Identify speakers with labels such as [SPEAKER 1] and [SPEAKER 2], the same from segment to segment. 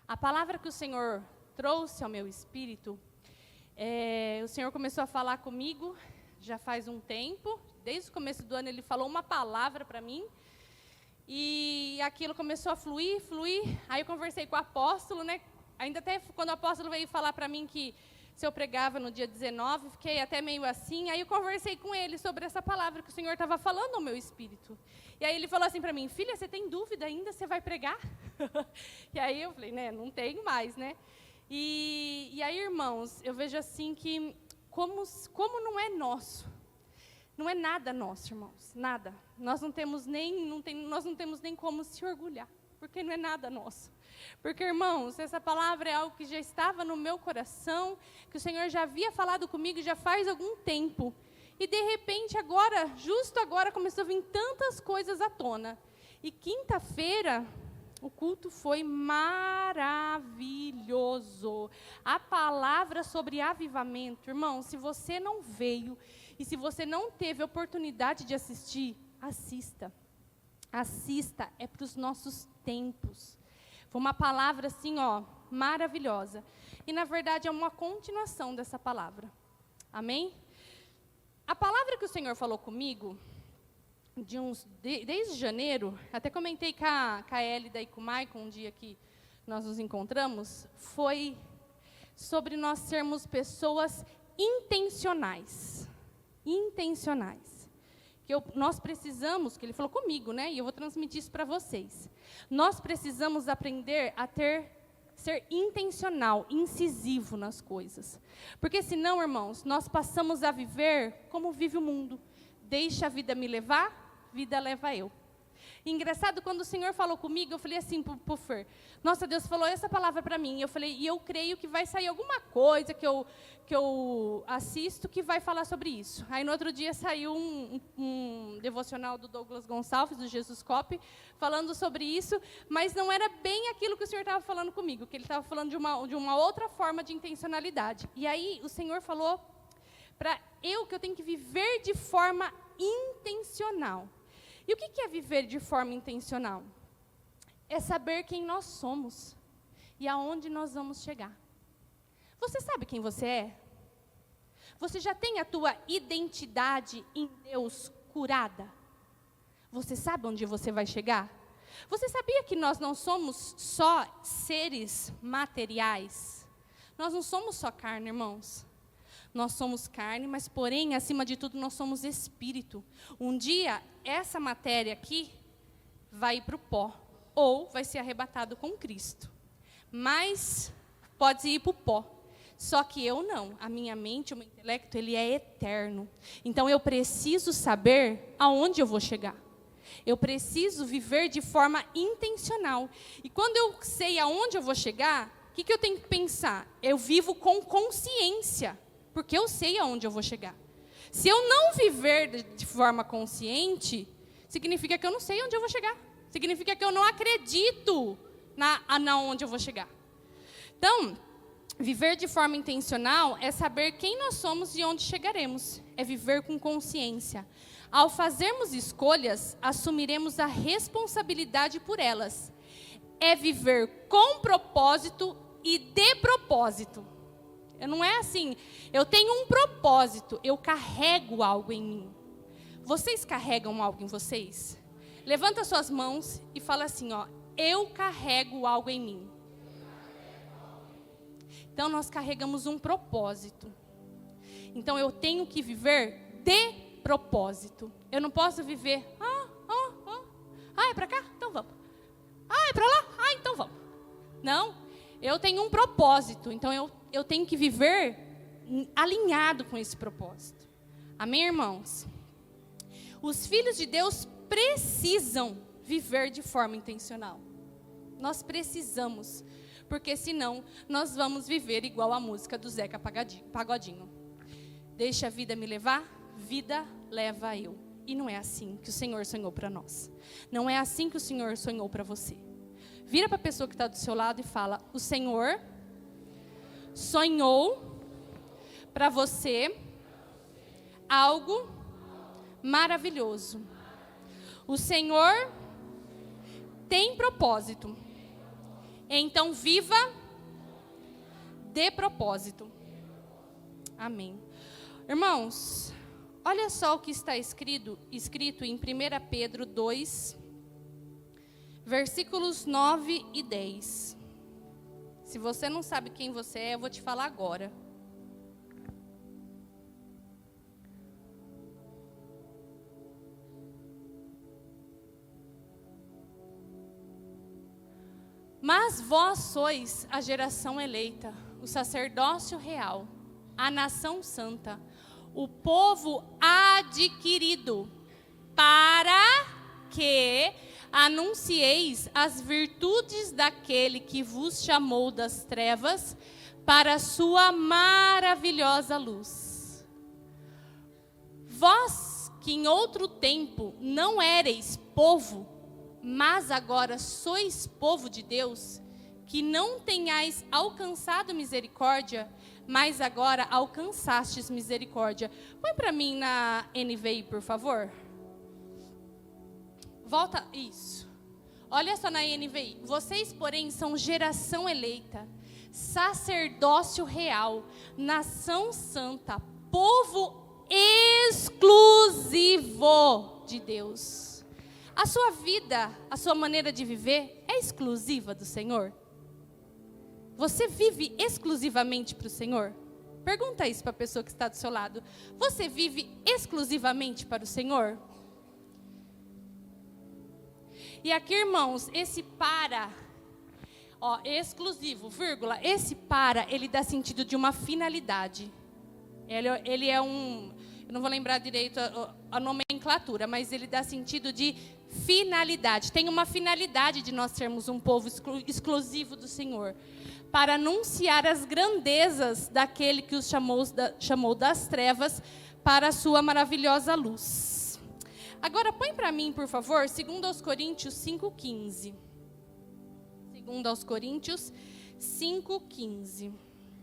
[SPEAKER 1] A palavra que o Senhor trouxe ao meu espírito, o Senhor começou a falar comigo já faz um tempo. Desde o começo do ano ele falou uma palavra para mim. E aquilo começou a fluir. Aí eu conversei com o apóstolo, né? Ainda até quando o apóstolo veio falar para mim que se eu pregava no dia 19, fiquei até meio assim. Aí eu conversei com ele sobre essa palavra que o Senhor estava falando ao meu espírito. E aí ele falou assim para mim: filha, você tem dúvida ainda? Você vai pregar? E aí eu falei, né, não tenho mais, né? E aí, irmãos, eu vejo assim que como não é nosso, não é nada nosso, irmãos, nada. Nós não temos nem como se orgulhar, porque não é nada nosso. Porque, irmãos, essa palavra é algo que já estava no meu coração, que o Senhor já havia falado comigo já faz algum tempo. E, de repente, agora, justo agora, começou a vir tantas coisas à tona. E quinta-feira, o culto foi maravilhoso. A palavra sobre avivamento, irmão, se você não veio e se você não teve oportunidade de assistir, assista. Assista, é para os nossos tempos. Foi uma palavra assim, ó, maravilhosa. E, na verdade, é uma continuação dessa palavra. Amém? A palavra que o Senhor falou comigo, desde janeiro, até comentei com a Elida e com o Maicon um dia que nós nos encontramos, foi sobre nós sermos pessoas intencionais. Intencionais. Nós precisamos, que ele falou comigo, né? E eu vou transmitir isso para vocês. Nós precisamos aprender a ser intencional, incisivo nas coisas. Porque senão, irmãos, nós passamos a viver como vive o mundo. Deixa a vida me levar, vida leva eu. E engraçado, quando o Senhor falou comigo, eu falei assim pro Fer, nossa, Deus falou essa palavra para mim. Eu falei, e eu creio que vai sair alguma coisa que eu assisto que vai falar sobre isso. Aí no outro dia saiu um devocional do Douglas Gonçalves, do Jesus Cop, falando sobre isso, mas não era bem aquilo que o Senhor estava falando comigo, que ele estava falando de uma outra forma de intencionalidade. E aí o Senhor falou para eu que eu tenho que viver de forma intencional. E o que é viver de forma intencional? É saber quem nós somos e aonde nós vamos chegar. Você sabe quem você é? Você já tem a tua identidade em Deus curada? Você sabe onde você vai chegar? Você sabia que nós não somos só seres materiais? Nós não somos só carne, irmãos. Nós somos carne, mas, porém, acima de tudo, nós somos espírito. Um dia, essa matéria aqui vai ir para o pó, ou vai ser arrebatado com Cristo. Mas pode ir para o pó. Só que eu não. A minha mente, o meu intelecto, ele é eterno. Então, eu preciso saber aonde eu vou chegar. Eu preciso viver de forma intencional. E quando eu sei aonde eu vou chegar, o que eu tenho que pensar? Eu vivo com consciência. Porque eu sei aonde eu vou chegar. Se eu não viver de forma consciente, significa que eu não sei onde eu vou chegar. Significa que eu não acredito na onde eu vou chegar. Então, viver de forma intencional é saber quem nós somos e onde chegaremos. É viver com consciência. Ao fazermos escolhas, assumiremos a responsabilidade por elas. É viver com propósito e de propósito. Não é assim, eu tenho um propósito, eu carrego algo em mim. Vocês carregam algo em vocês? Levanta suas mãos e fala assim, ó, eu carrego algo em mim. Então, nós carregamos um propósito. Então, eu tenho que viver de propósito. Eu não posso viver, é para cá? Então vamos. É para lá? Então vamos. Não, eu tenho um propósito, então eu tenho que viver alinhado com esse propósito. Amém, irmãos? Os filhos de Deus precisam viver de forma intencional. Nós precisamos, porque senão nós vamos viver igual a música do Zeca Pagodinho. Deixa a vida me levar, vida leva eu. E não é assim que o Senhor sonhou para nós. Não é assim que o Senhor sonhou para você. Vira para a pessoa que está do seu lado e fala, o Senhor sonhou para você algo maravilhoso. O Senhor tem propósito Então viva de propósito. Amém. Irmãos, olha só o que está escrito em 1 Pedro 2, versículos 9 e 10. Se você não sabe quem você é, eu vou te falar agora. Mas vós sois a geração eleita, o sacerdócio real, a nação santa, o povo adquirido, para que anuncieis as virtudes daquele que vos chamou das trevas para a sua maravilhosa luz. Vós que em outro tempo não éreis povo, mas agora sois povo de Deus, que não tenhais alcançado misericórdia, mas agora alcançastes misericórdia. Põe para mim na NVI, por favor. Volta, isso. Olha só na NVI. Vocês, porém, são geração eleita, sacerdócio real, nação santa, povo exclusivo de Deus. A sua vida, a sua maneira de viver é exclusiva do Senhor? Você vive exclusivamente para o Senhor? Pergunta isso para a pessoa que está do seu lado. Você vive exclusivamente para o Senhor? E aqui, irmãos, esse para, exclusivo, vírgula, esse para, ele dá sentido de uma finalidade. Ele é um, eu não vou lembrar direito a nomenclatura, mas ele dá sentido de finalidade. Tem uma finalidade de nós sermos um povo exclusivo do Senhor, para anunciar as grandezas daquele que os chamou das trevas para a sua maravilhosa luz. Agora põe para mim, por favor, 2 Coríntios 5,15. 2 Coríntios 5,15.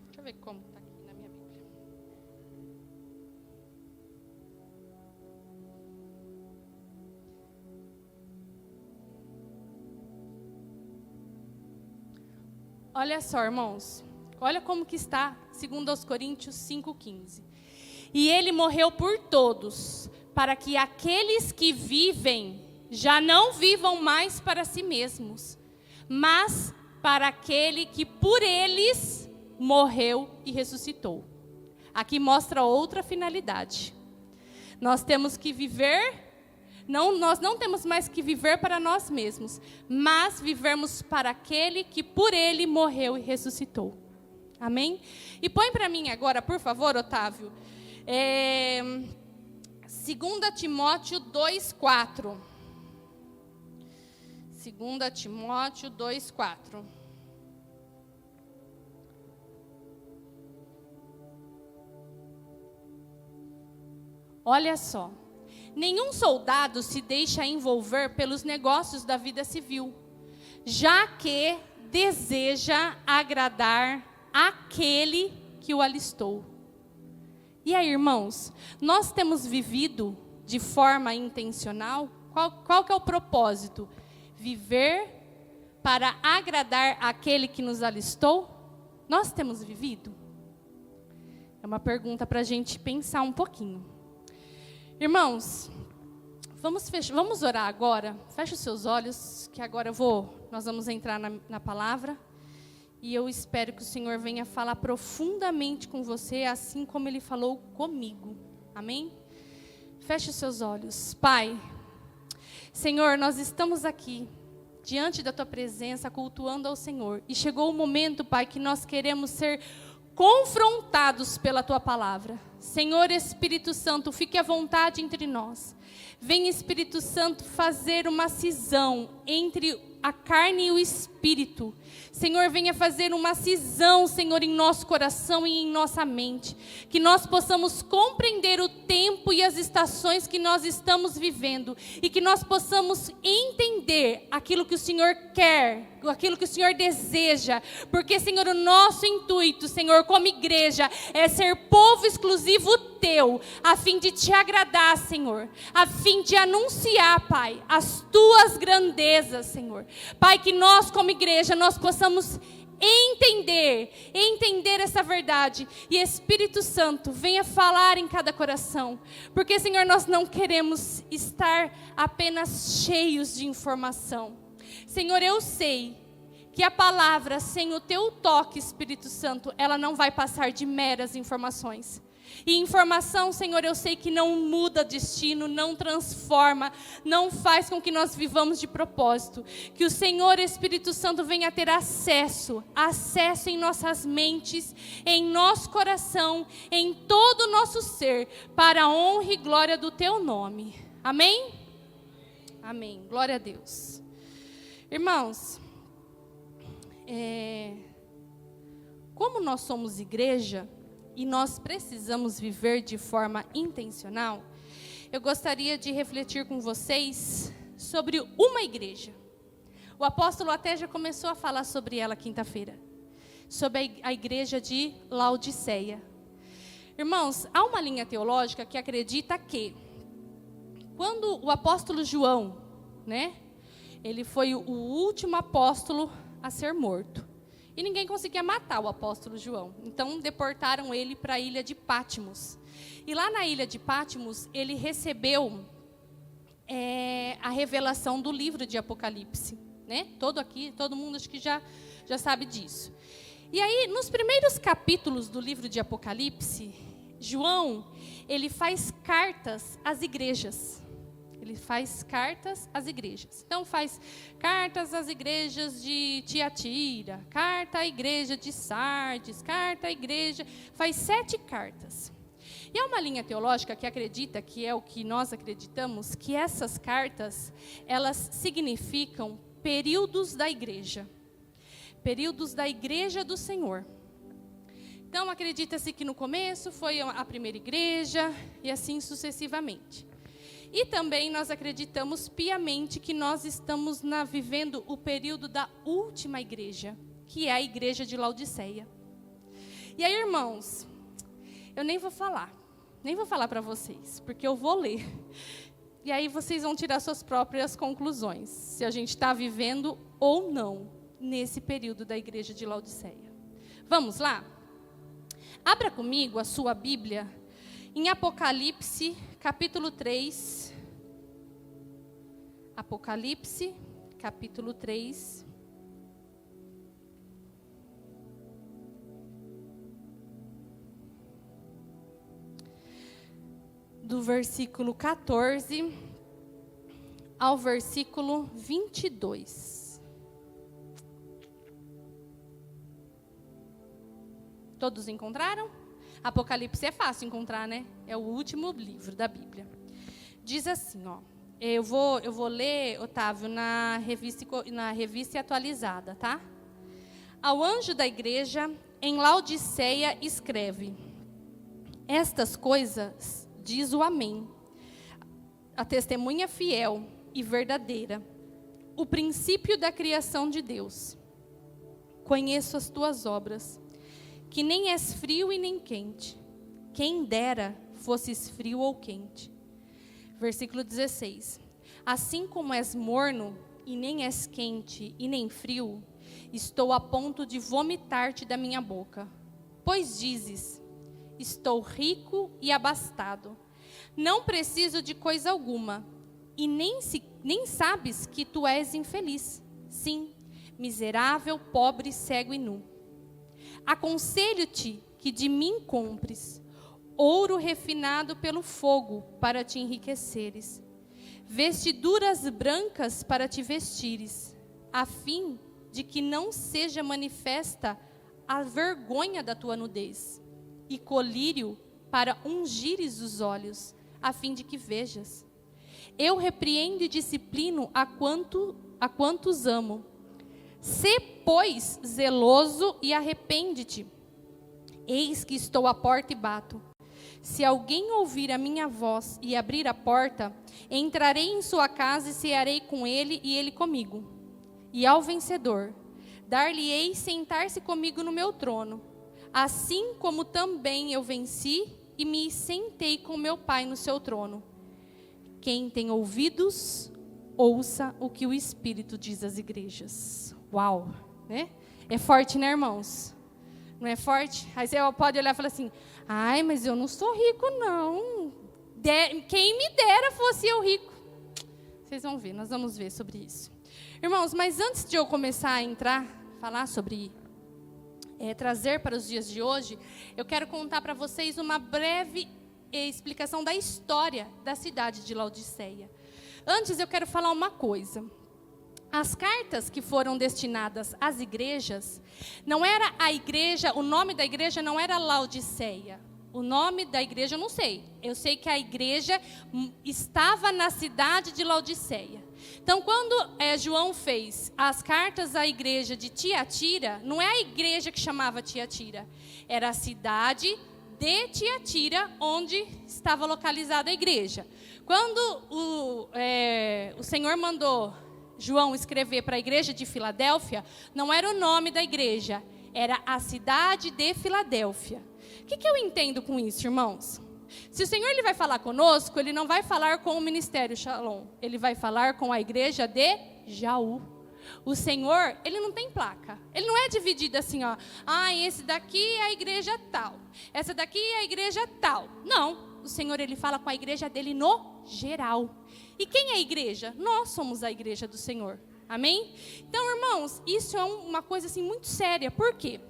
[SPEAKER 1] Deixa eu ver como está aqui na minha Bíblia. Olha só, irmãos. Olha como que está 2 Coríntios 5,15. E ele morreu por todos, para que aqueles que vivem já não vivam mais para si mesmos, mas para aquele que por eles morreu e ressuscitou. Aqui mostra outra finalidade. Nós temos que viver, nós não temos mais que viver para nós mesmos, mas vivermos para aquele que por ele morreu e ressuscitou. Amém? E põe para mim agora, por favor, Otávio, 2 Timóteo 2,4. 2 Timóteo 2,4. Olha só. Nenhum soldado se deixa envolver pelos negócios da vida civil, já que deseja agradar aquele que o alistou. E aí, irmãos, nós temos vivido de forma intencional? Qual que é o propósito? Viver para agradar aquele que nos alistou? Nós temos vivido? É uma pergunta para a gente pensar um pouquinho. Irmãos, vamos orar agora. Feche os seus olhos, que agora nós vamos entrar na palavra. E eu espero que o Senhor venha falar profundamente com você, assim como Ele falou comigo. Amém? Feche os seus olhos. Pai, Senhor, nós estamos aqui, diante da Tua presença, cultuando ao Senhor. E chegou o momento, Pai, que nós queremos ser confrontados pela Tua palavra. Senhor Espírito Santo, fique à vontade entre nós. Vem, Espírito Santo, fazer uma cisão entre a carne e o Espírito. Senhor, venha fazer uma cisão, Senhor, em nosso coração e em nossa mente. Que nós possamos compreender o tempo e as estações que nós estamos vivendo. E que nós possamos entender aquilo que o Senhor quer, aquilo que o Senhor deseja. Porque, Senhor, o nosso intuito, Senhor, como igreja, é ser povo exclusivo teu, a fim de te agradar, Senhor, a fim de anunciar, Pai, as tuas grandezas, Senhor. Pai, que nós como igreja, nós possamos entender essa verdade, e Espírito Santo venha falar em cada coração, porque, Senhor, nós não queremos estar apenas cheios de informação. Senhor, eu sei que a palavra, sem o teu toque, Espírito Santo, ela não vai passar de meras informações. E informação, Senhor, eu sei que não muda destino, não transforma, não faz com que nós vivamos de propósito. Que o Senhor Espírito Santo venha ter acesso em nossas mentes, em nosso coração, em todo o nosso ser, para a honra e glória do teu nome. Amém? Amém. Glória a Deus. Irmãos, como nós somos igreja, e nós precisamos viver de forma intencional, eu gostaria de refletir com vocês sobre uma igreja. O apóstolo até já começou a falar sobre ela quinta-feira, sobre a igreja de Laodiceia. Irmãos, há uma linha teológica que acredita que, quando o apóstolo João, ele foi o último apóstolo a ser morto. E ninguém conseguia matar o apóstolo João. Então, deportaram ele para a ilha de Patmos. E lá na ilha de Patmos, ele recebeu a revelação do livro de Apocalipse. Todo mundo acho que já sabe disso. E aí, nos primeiros capítulos do livro de Apocalipse, João, ele faz cartas às igrejas. Ele faz cartas às igrejas. Então, faz cartas às igrejas de Tiatira, carta à igreja de Sardes, carta à igreja... Faz 7 cartas. E há uma linha teológica que acredita, que é o que nós acreditamos, que essas cartas, elas significam períodos da igreja. Períodos da igreja do Senhor. Então, acredita-se que no começo foi a primeira igreja, e assim sucessivamente. E também nós acreditamos piamente que nós estamos vivendo o período da última igreja, que é a igreja de Laodiceia. E aí, irmãos, eu nem vou falar para vocês, porque eu vou ler. E aí vocês vão tirar suas próprias conclusões, se a gente está vivendo ou não nesse período da igreja de Laodiceia. Vamos lá? Abra comigo a sua Bíblia em Apocalipse, capítulo 3. Apocalipse, capítulo 3. Do versículo 14 ao versículo 22. Todos encontraram? Apocalipse é fácil encontrar, né? É o último livro da Bíblia. Diz assim, ó. Eu vou ler, Otávio, na revista atualizada, tá? Ao anjo da igreja em Laodiceia escreve: estas coisas diz o Amém, a testemunha fiel e verdadeira, o princípio da criação de Deus. Conheço as tuas obras, que nem és frio e nem quente. Quem dera fosses frio ou quente. Versículo 16. Assim como és morno, e nem és quente, e nem frio, estou a ponto de vomitar-te da minha boca. Pois dizes, estou rico e abastado, não preciso de coisa alguma, e nem sabes que tu és infeliz. Sim, miserável, pobre, cego e nu. Aconselho-te que de mim compres ouro refinado pelo fogo para te enriqueceres, vestiduras brancas para te vestires, a fim de que não seja manifesta a vergonha da tua nudez, e colírio para ungires os olhos, a fim de que vejas. Eu repreendo e disciplino a quantos amo. Sê, pois, zeloso e arrepende-te. Eis que estou à porta e bato. Se alguém ouvir a minha voz e abrir a porta, entrarei em sua casa e cearei com ele e ele comigo. E ao vencedor, dar-lhe-ei sentar-se comigo no meu trono, assim como também eu venci e me sentei com meu Pai no seu trono. Quem tem ouvidos, ouça o que o Espírito diz às igrejas. Uau, né? É forte, né, irmãos? Não é forte? Aí você pode olhar e falar assim, ai, mas eu não sou rico, não. Quem me dera fosse eu rico. Vocês vão ver, nós vamos ver sobre isso. Irmãos, mas antes de eu começar a falar sobre trazer para os dias de hoje, eu quero contar para vocês uma breve explicação da história da cidade de Laodiceia. Antes eu quero falar uma coisa. As cartas que foram destinadas às igrejas, não era a igreja, o nome da igreja não era Laodiceia. O nome da igreja eu não sei. Eu sei que a igreja estava na cidade de Laodiceia. Então, quando João fez as cartas à igreja de Tiatira, não é a igreja que chamava Tiatira, era a cidade de Tiatira, onde estava localizada a igreja. Quando o Senhor mandou João escrever para a igreja de Filadélfia, não era o nome da igreja, era a cidade de Filadélfia. O que eu entendo com isso, irmãos? Se o Senhor ele vai falar conosco, ele não vai falar com o ministério Shalom, ele vai falar com a igreja de Jaú. O Senhor, ele não tem placa. Ele não é dividido assim, ó. Ah, esse daqui é a igreja tal. Essa daqui é a igreja tal. Não. O Senhor, ele fala com a igreja dele no geral. E quem é a igreja? Nós somos a igreja do Senhor. Amém? Então, irmãos, isso é uma coisa assim muito séria. Por quê?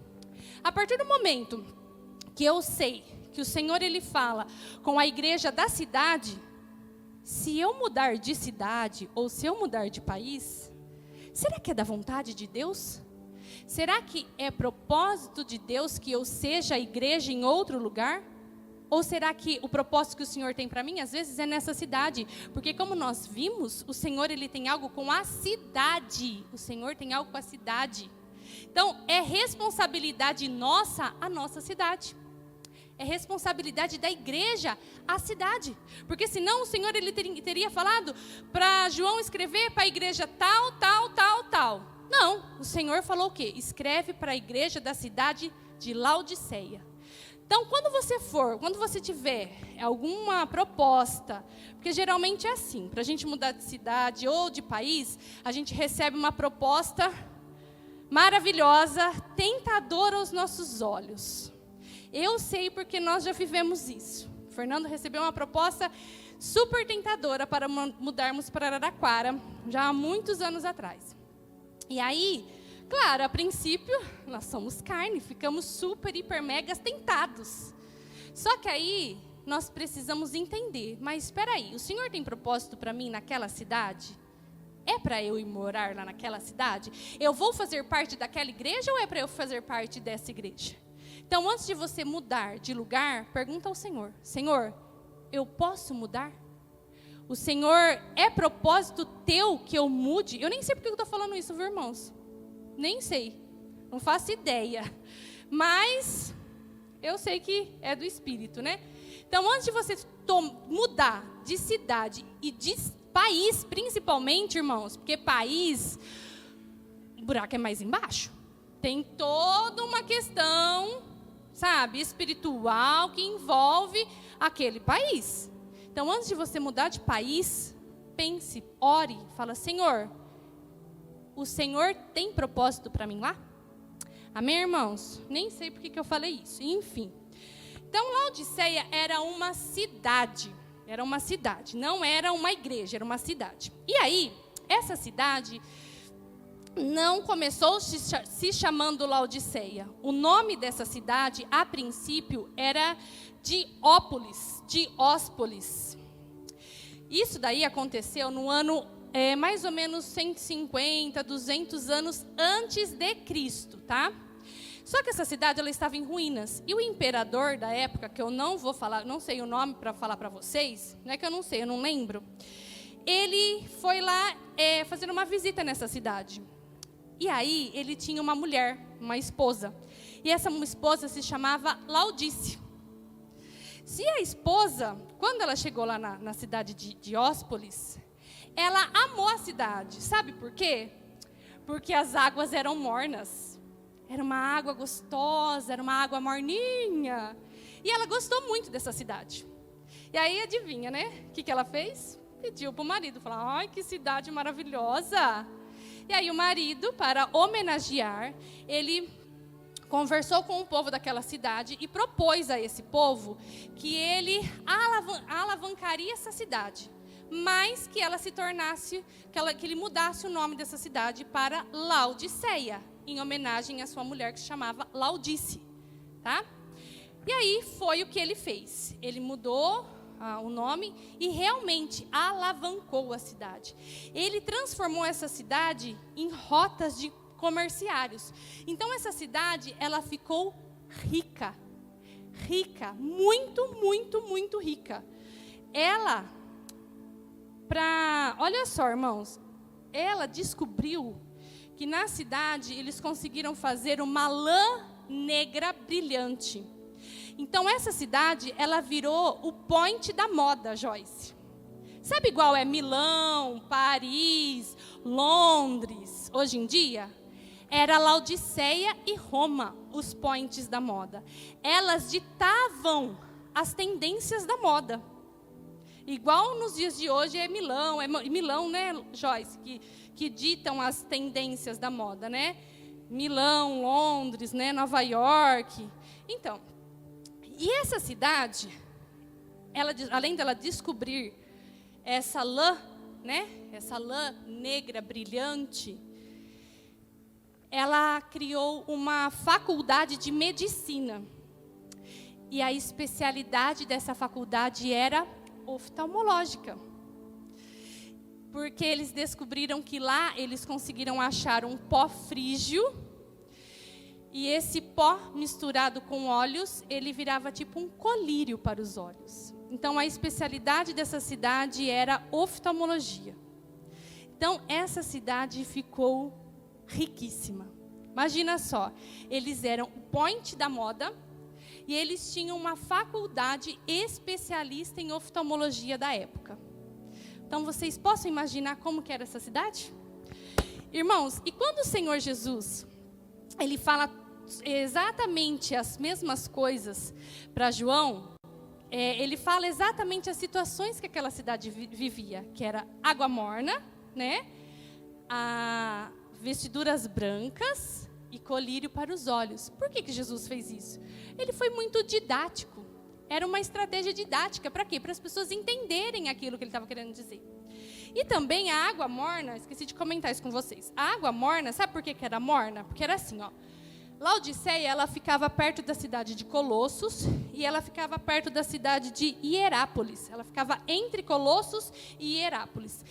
[SPEAKER 1] A partir do momento que eu sei que o Senhor, ele fala com a igreja da cidade, se eu mudar de cidade ou se eu mudar de país, será que é da vontade de Deus? Será que é propósito de Deus que eu seja a igreja em outro lugar? Ou será que o propósito que o Senhor tem para mim, às vezes, é nessa cidade? Porque como nós vimos, o Senhor ele tem algo com a cidade. O Senhor tem algo com a cidade. Então, é responsabilidade nossa a nossa cidade. É responsabilidade da igreja a cidade. Porque senão o Senhor ele teria falado para João escrever para a igreja tal, tal, tal, tal. Não, o Senhor falou o quê? Escreve para a igreja da cidade de Laodiceia. Então, quando você tiver alguma proposta, porque geralmente é assim, para a gente mudar de cidade ou de país, a gente recebe uma proposta maravilhosa, tentadora aos nossos olhos. Eu sei porque nós já vivemos isso. O Fernando recebeu uma proposta super tentadora para mudarmos para Araraquara, já há muitos anos atrás. E aí, claro, a princípio, nós somos carne, ficamos super, hiper, megas tentados. Só que aí, nós precisamos entender, mas espera aí, o Senhor tem propósito para mim naquela cidade? É para eu ir morar lá naquela cidade? Eu vou fazer parte daquela igreja ou é para eu fazer parte dessa igreja? Então, antes de você mudar de lugar, pergunta ao Senhor. Senhor, eu posso mudar? O Senhor, é propósito teu que eu mude? Eu nem sei porque eu estou falando isso, viu, irmãos? Nem sei. Não faço ideia. Mas eu sei que é do Espírito, né? Então, antes de você mudar de cidade e de país, principalmente, irmãos, porque país, o buraco é mais embaixo. Tem toda uma questão, sabe, espiritual que envolve aquele país. Então, antes de você mudar de país, pense, ore, fala, Senhor, o Senhor tem propósito para mim lá? Amém, irmãos? Nem sei por que eu falei isso. Enfim. Então, Laodiceia era uma cidade. Era uma cidade. Não era uma igreja, era uma cidade. E aí, essa cidade não começou se chamando Laodiceia. O nome dessa cidade, a princípio, era Diópolis. Isso daí aconteceu no ano mais ou menos 150, 200 anos antes de Cristo, tá? Só que essa cidade ela estava em ruínas. E o imperador da época, que eu não vou falar, não sei o nome para falar para vocês, não é que eu não sei, eu não lembro. Ele foi lá fazer uma visita nessa cidade. E aí ele tinha uma mulher, uma esposa. E essa esposa se chamava Laodice. Se a esposa, quando ela chegou lá na cidade de Diópolis, ela amou a cidade. Sabe por quê? Porque as águas eram mornas. Era uma água gostosa, era uma água morninha. E ela gostou muito dessa cidade. E aí, adivinha, né? O que ela fez? Pediu para o marido, falou, ai, que cidade maravilhosa. E aí o marido, para homenagear, ele conversou com o povo daquela cidade e propôs a esse povo que ele alavancaria essa cidade, mas que ela se tornasse, que ele mudasse o nome dessa cidade para Laodiceia, em homenagem à sua mulher que se chamava Laodice, tá? E aí foi o que ele fez. Ele mudou o nome e realmente alavancou a cidade. Ele transformou essa cidade em rotas de comerciários. Então essa cidade, ela ficou rica. Rica, muito, muito, muito rica. Olha só, irmãos, ela descobriu que na cidade eles conseguiram fazer uma lã negra brilhante. Então essa cidade, ela virou o point da moda, Joyce. Sabe igual é Milão, Paris, Londres, hoje em dia? Era Laodiceia e Roma, os points da moda. Elas ditavam as tendências da moda. Igual nos dias de hoje é Milão, né, Joyce, que ditam as tendências da moda, né? Milão, Londres, né, Nova York. Então, e essa cidade, além dela descobrir essa lã, né, essa lã negra brilhante, ela criou uma faculdade de medicina. E a especialidade dessa faculdade era oftalmológica. Porque eles descobriram que lá eles conseguiram achar um pó frígio. E esse pó misturado com óleos, ele virava tipo um colírio para os olhos. Então a especialidade dessa cidade era oftalmologia. Então essa cidade ficou riquíssima. Imagina só, eles eram o point da moda e eles tinham uma faculdade especialista em oftalmologia da época. Então vocês possam imaginar como que era essa cidade? Irmãos, e quando o Senhor Jesus, ele fala exatamente as mesmas coisas para João, ele fala exatamente as situações que aquela cidade vivia, que era água morna, né? Vestiduras brancas e colírio para os olhos. Por que Jesus fez isso? Ele foi muito didático. Era uma estratégia didática. Para quê? Para as pessoas entenderem aquilo que ele estava querendo dizer. E também a água morna, esqueci de comentar isso com vocês. A água morna, sabe por que era morna? Porque era assim, ó. Laodiceia, ela ficava perto da cidade de Colossos e ela ficava perto da cidade de Hierápolis. Ela ficava entre Colossos e Hierápolis.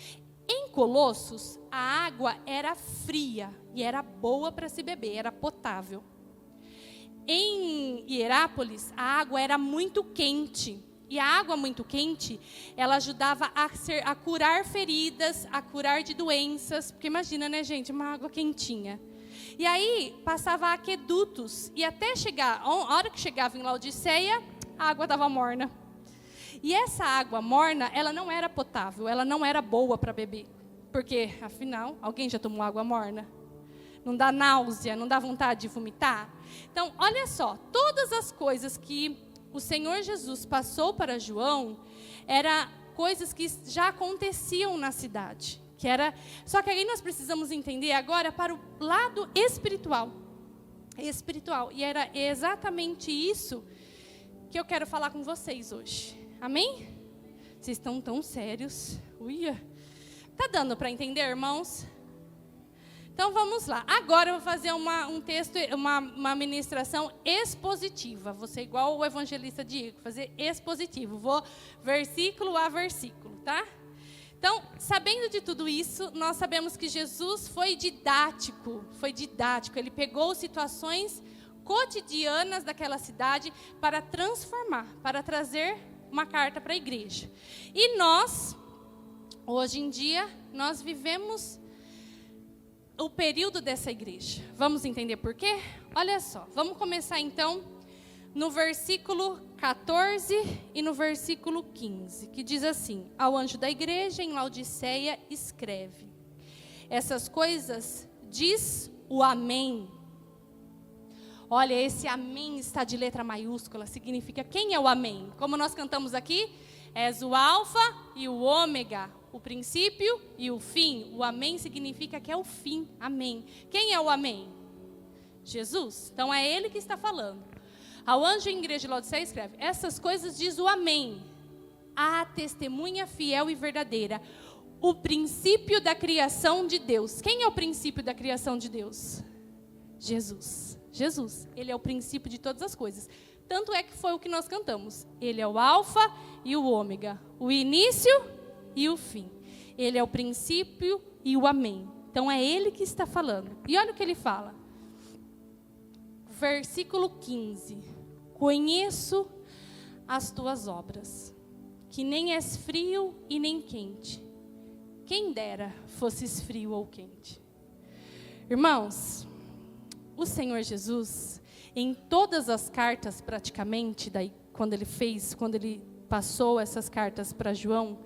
[SPEAKER 1] Em Colossos, a água era fria e era boa para se beber, era potável. Em Hierápolis, a água era muito quente. E a água muito quente, ela ajudava a curar feridas, a curar de doenças. Porque imagina, né, gente, uma água quentinha. E aí, passava aquedutos. E até chegar, a hora que chegava em Laodiceia, a água estava morna. E essa água morna, ela não era potável, ela não era boa para beber. Porque, afinal, alguém já tomou água morna? Não dá náusea, não dá vontade de vomitar? Então, olha só, todas as coisas que o Senhor Jesus passou para João, eram coisas que já aconteciam na cidade. Só que aí nós precisamos entender agora para o lado espiritual. E era exatamente isso que eu quero falar com vocês hoje. Amém? Vocês estão tão sérios. Uia. Tá dando para entender, irmãos? Então vamos lá. Agora eu vou fazer um texto, uma ministração expositiva. Vou ser igual o evangelista Diego, fazer expositivo. Vou versículo a versículo, tá? Então, sabendo de tudo isso, nós sabemos que Jesus foi didático. Ele pegou situações cotidianas daquela cidade para transformar, para trazer uma carta para a igreja. E nós, hoje em dia, nós vivemos o período dessa igreja. Vamos entender por quê? Olha só, vamos começar então no versículo 14 e no versículo 15, que diz assim: ao anjo da igreja em Laodiceia escreve: essas coisas diz o Amém. Olha, esse amém está de letra maiúscula, significa quem é o amém? Como nós cantamos aqui, és o alfa e o ômega, o princípio e o fim. O amém significa que é o fim, amém. Quem é o amém? Jesus. Então é ele que está falando. Ao anjo em igreja de Laodiceia escreve, essas coisas diz o amém, a testemunha fiel e verdadeira, o princípio da criação de Deus. Quem é o princípio da criação de Deus? Jesus. Jesus, ele é o princípio de todas as coisas. Tanto é que foi o que nós cantamos. Ele é o alfa e o ômega, o início e o fim. Ele é o princípio e o amém. Então é ele que está falando. E olha o que ele fala. Versículo 15. Conheço as tuas obras, que nem és frio e nem quente. Quem dera fosses frio ou quente. Irmãos, o Senhor Jesus, em todas as cartas praticamente, quando ele passou essas cartas para João,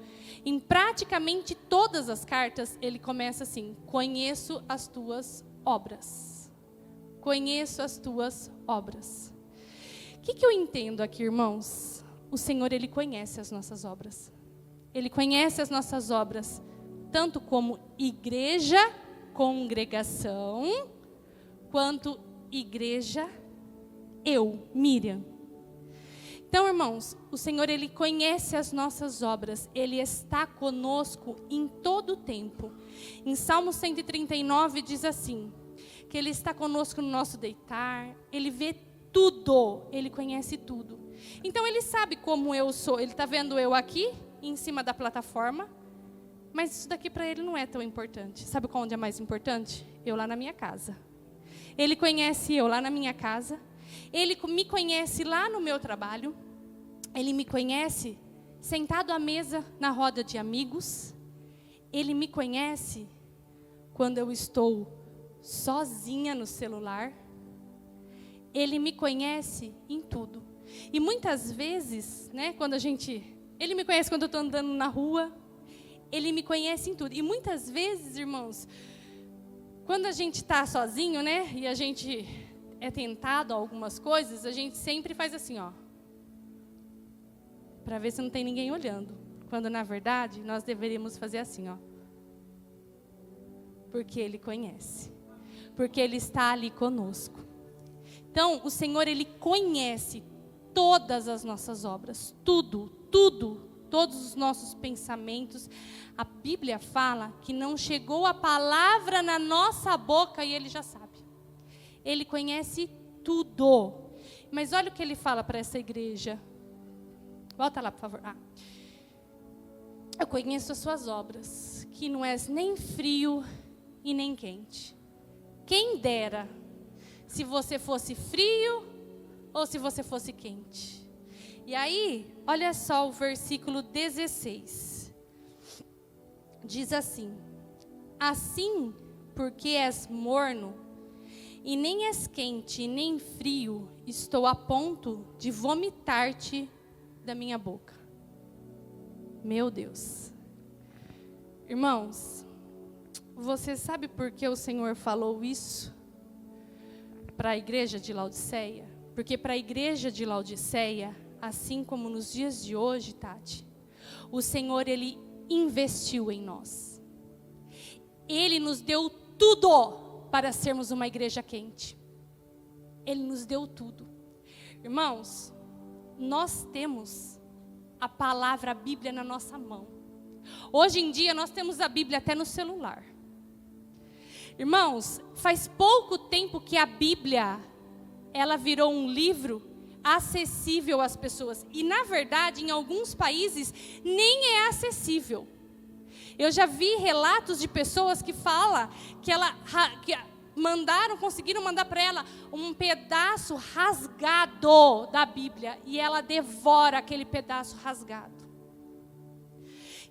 [SPEAKER 1] em praticamente todas as cartas, ele começa assim, conheço as tuas obras. Conheço as tuas obras. O que eu entendo aqui, irmãos? O Senhor, ele conhece as nossas obras. Ele conhece as nossas obras, tanto como igreja, congregação, quanto igreja, eu, Miriam. Então, irmãos, o Senhor, ele conhece as nossas obras. Ele está conosco em todo o tempo. Em Salmo 139 diz assim, que ele está conosco no nosso deitar, ele vê tudo, ele conhece tudo. Então, ele sabe como eu sou. Ele está vendo eu aqui, em cima da plataforma, mas isso daqui para ele não é tão importante. Sabe onde é mais importante? Eu lá na minha casa. Ele conhece eu lá na minha casa. Ele me conhece lá no meu trabalho. Ele me conhece sentado à mesa na roda de amigos. Ele me conhece quando eu estou sozinha no celular. Ele me conhece em tudo. E muitas vezes, né, ele me conhece quando eu estou andando na rua. Ele me conhece em tudo. E muitas vezes, irmãos, quando a gente está sozinho, né, e a gente é tentado a algumas coisas, a gente sempre faz assim, ó, para ver se não tem ninguém olhando. Quando, na verdade, nós deveríamos fazer assim, ó, porque Ele conhece, porque Ele está ali conosco. Então, o Senhor, Ele conhece todas as nossas obras, tudo, todos os nossos pensamentos. A Bíblia fala que não chegou a palavra na nossa boca e Ele já sabe. Ele conhece tudo. Mas olha o que Ele fala para essa igreja. Volta lá, por favor. Eu conheço as suas obras, que não és nem frio e nem quente. Quem dera se você fosse frio ou se você fosse quente. E aí, olha só o versículo 16. Diz assim: assim, porque és morno, e nem és quente, e nem frio, estou a ponto de vomitar-te da minha boca. Meu Deus. Irmãos, você sabe por que o Senhor falou isso para a igreja de Laodiceia? Porque para a igreja de Laodiceia, assim como nos dias de hoje, Tati, o Senhor, Ele investiu em nós. Ele nos deu tudo para sermos uma igreja quente. Ele nos deu tudo. Irmãos, nós temos a palavra, a Bíblia na nossa mão. Hoje em dia nós temos a Bíblia até no celular. Irmãos, faz pouco tempo que a Bíblia, ela virou um livro acessível às pessoas. E, na verdade, em alguns países, nem é acessível. Eu já vi relatos de pessoas que falam que conseguiram mandar para ela um pedaço rasgado da Bíblia. E ela devora aquele pedaço rasgado.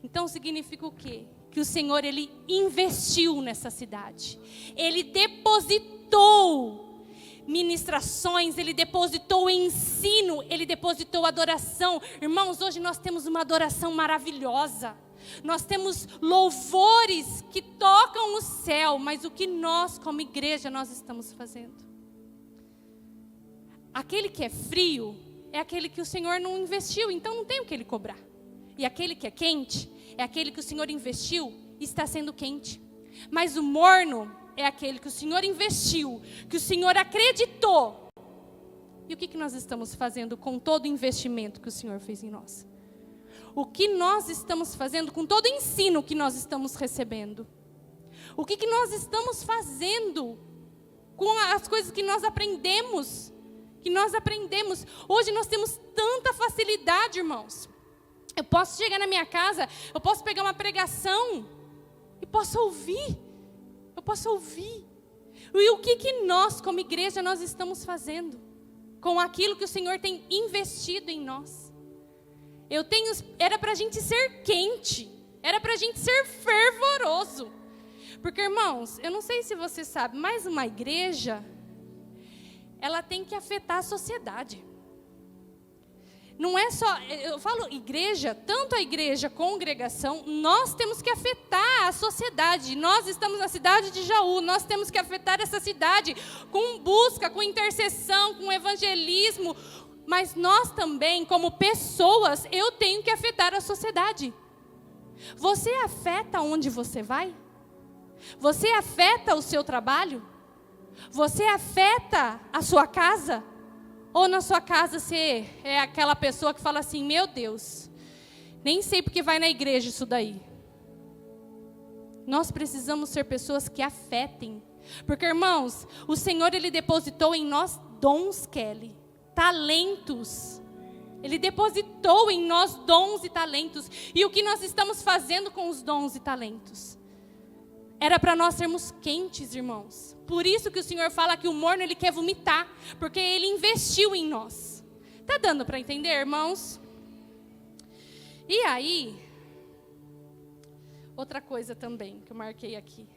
[SPEAKER 1] Então, significa o quê? Que o Senhor, Ele investiu nessa cidade. Ele depositou ministrações, Ele depositou ensino, Ele depositou adoração. Irmãos, hoje nós temos uma adoração maravilhosa. Nós temos louvores que tocam o céu, mas o que nós, como igreja, nós estamos fazendo? aquele que é frio é aquele que o Senhor não investiu, então não tem o que ele cobrar. E aquele que é quente é aquele que o Senhor investiu e está sendo quente. Mas o morno é aquele que o Senhor investiu, que o Senhor acreditou. E o que nós estamos fazendo com todo o investimento que o Senhor fez em nós? O que nós estamos fazendo com todo o ensino que nós estamos recebendo? O que nós estamos fazendo com as coisas que nós aprendemos? Hoje nós temos tanta facilidade, irmãos. Eu posso chegar na minha casa, eu posso pegar uma pregação e posso ouvir. E o que nós, como igreja, nós estamos fazendo com aquilo que o Senhor tem investido em nós? Era para a gente ser quente, era para a gente ser fervoroso. Porque, irmãos, eu não sei se você sabe, mas uma igreja, ela tem que afetar a sociedade. Não é só, eu falo igreja, tanto a igreja, congregação, nós temos que afetar a sociedade. Nós estamos na cidade de Jaú, nós temos que afetar essa cidade com busca, com intercessão, com evangelismo. Mas nós também, como pessoas, eu tenho que afetar a sociedade. Você afeta onde você vai? Você afeta o seu trabalho? Você afeta a sua casa? Ou na sua casa você é aquela pessoa que fala assim, meu Deus, nem sei porque vai na igreja isso daí. Nós precisamos ser pessoas que afetem. Porque, irmãos, o Senhor, Ele depositou em nós dons, Kelly, talentos. Ele depositou em nós dons e talentos. E o que nós estamos fazendo com os dons e talentos? Era para nós sermos quentes, irmãos. Por isso que o Senhor fala que o morno, ele quer vomitar. Porque Ele investiu em nós. Está dando para entender, irmãos? E aí, outra coisa também que eu marquei aqui.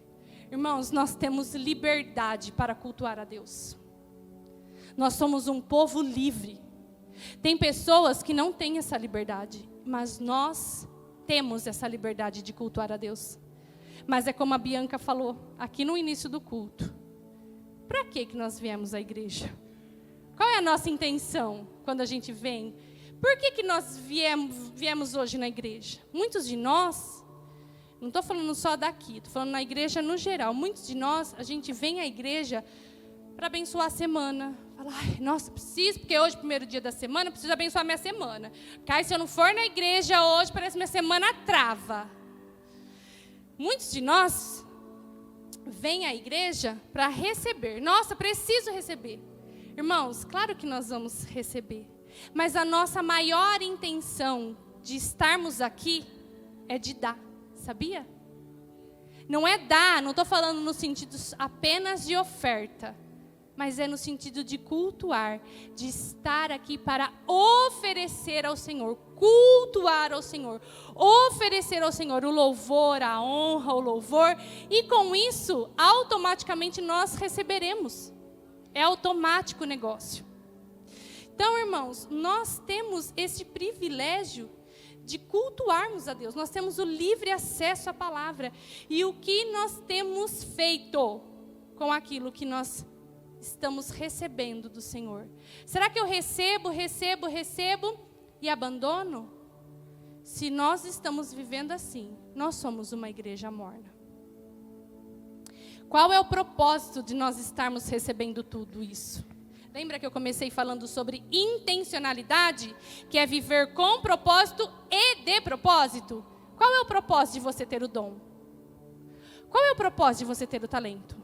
[SPEAKER 1] Irmãos, nós temos liberdade para cultuar a Deus. Nós somos um povo livre. Tem pessoas que não têm essa liberdade. Mas nós temos essa liberdade de cultuar a Deus. Mas é como a Bianca falou aqui no início do culto. Para que nós viemos à igreja? Qual é a nossa intenção quando a gente vem? Por que nós viemos hoje na igreja? Muitos de nós, não estou falando só daqui, estou falando na igreja no geral. Muitos de nós, a gente vem à igreja para abençoar a semana. Fala, nossa, preciso, porque hoje é o primeiro dia da semana, preciso abençoar a minha semana. Porque aí, se eu não for na igreja hoje, parece que minha semana trava. Muitos de nós vêm à igreja para receber. Nossa, preciso receber. Irmãos, claro que nós vamos receber. Mas a nossa maior intenção de estarmos aqui é de dar, sabia? Não é dar, não estou falando no sentido apenas de oferta. Mas é no sentido de cultuar, de estar aqui para oferecer ao Senhor, cultuar ao Senhor, oferecer ao Senhor o louvor, a honra, o louvor, e com isso, automaticamente nós receberemos. É automático o negócio. Então, irmãos, nós temos esse privilégio de cultuarmos a Deus, nós temos o livre acesso à palavra, e o que nós temos feito com aquilo que nós estamos recebendo do Senhor? Será que eu recebo e abandono? Se nós estamos vivendo assim, nós somos uma igreja morna. Qual é o propósito de nós estarmos recebendo tudo isso? Lembra que eu comecei falando sobre intencionalidade, que é viver com propósito e de propósito? Qual é o propósito de você ter o dom? Qual é o propósito de você ter o talento?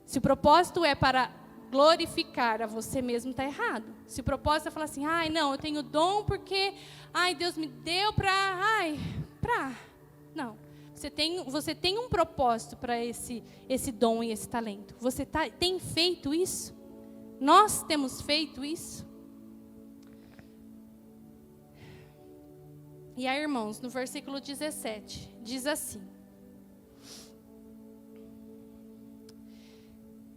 [SPEAKER 1] Se o propósito é para glorificar a você mesmo, está errado. Se o propósito é falar assim, não, eu tenho dom porque, Deus me deu não. Você tem um propósito para esse dom e esse talento. Você tem feito isso? Nós temos feito isso? E aí, irmãos, no versículo 17, diz assim: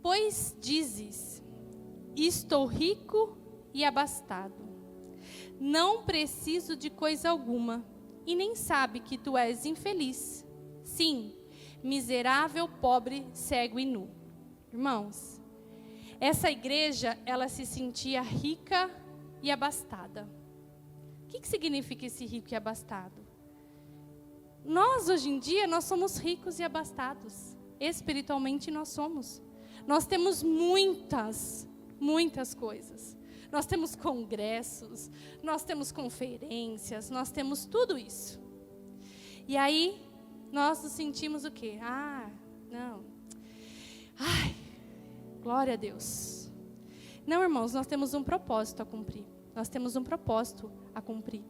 [SPEAKER 1] pois dizes, estou rico e abastado, não preciso de coisa alguma, e nem sabe que tu és infeliz. Sim, miserável, pobre, cego e nu. Irmãos, Essa igreja, ela se sentia rica e abastada. O que significa esse rico e abastado? Nós, hoje em dia, nós somos ricos e abastados. Espiritualmente, nós somos. Nós temos muitas coisas. Nós temos congressos, nós temos conferências, nós temos tudo isso. E aí, nós nos sentimos o quê? Glória a Deus. Não, irmãos, nós temos um propósito a cumprir. Nós temos um propósito a cumprir.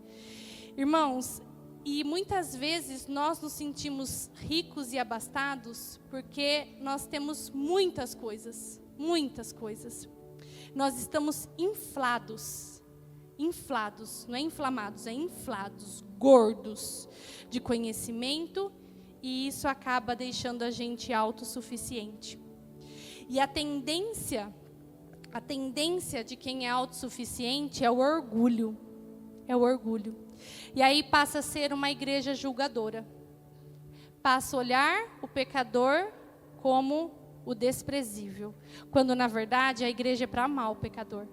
[SPEAKER 1] Irmãos, e muitas vezes nós nos sentimos ricos e abastados porque nós temos muitas coisas. Nós estamos inflados, não é inflamados, é inflados, gordos de conhecimento, e isso acaba deixando a gente autossuficiente. E a tendência de quem é autossuficiente é o orgulho. E aí passa a ser uma igreja julgadora. Passa a olhar o pecador como o desprezível, quando na verdade a igreja é para amar o pecador.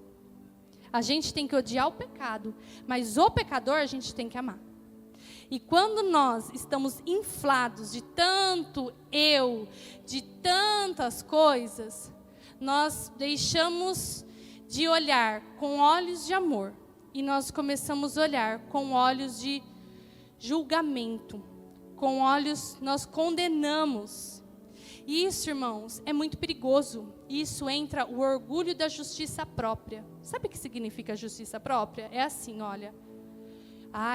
[SPEAKER 1] A gente tem que odiar o pecado, mas o pecador a gente tem que amar. E quando nós estamos inflados de tanto eu, de tantas coisas, nós deixamos de olhar com olhos de amor e nós começamos a olhar com olhos de julgamento, com olhos, nós condenamos. Isso, irmãos, é muito perigoso. Isso entra o orgulho da justiça própria. Sabe o que significa justiça própria? É assim, olha.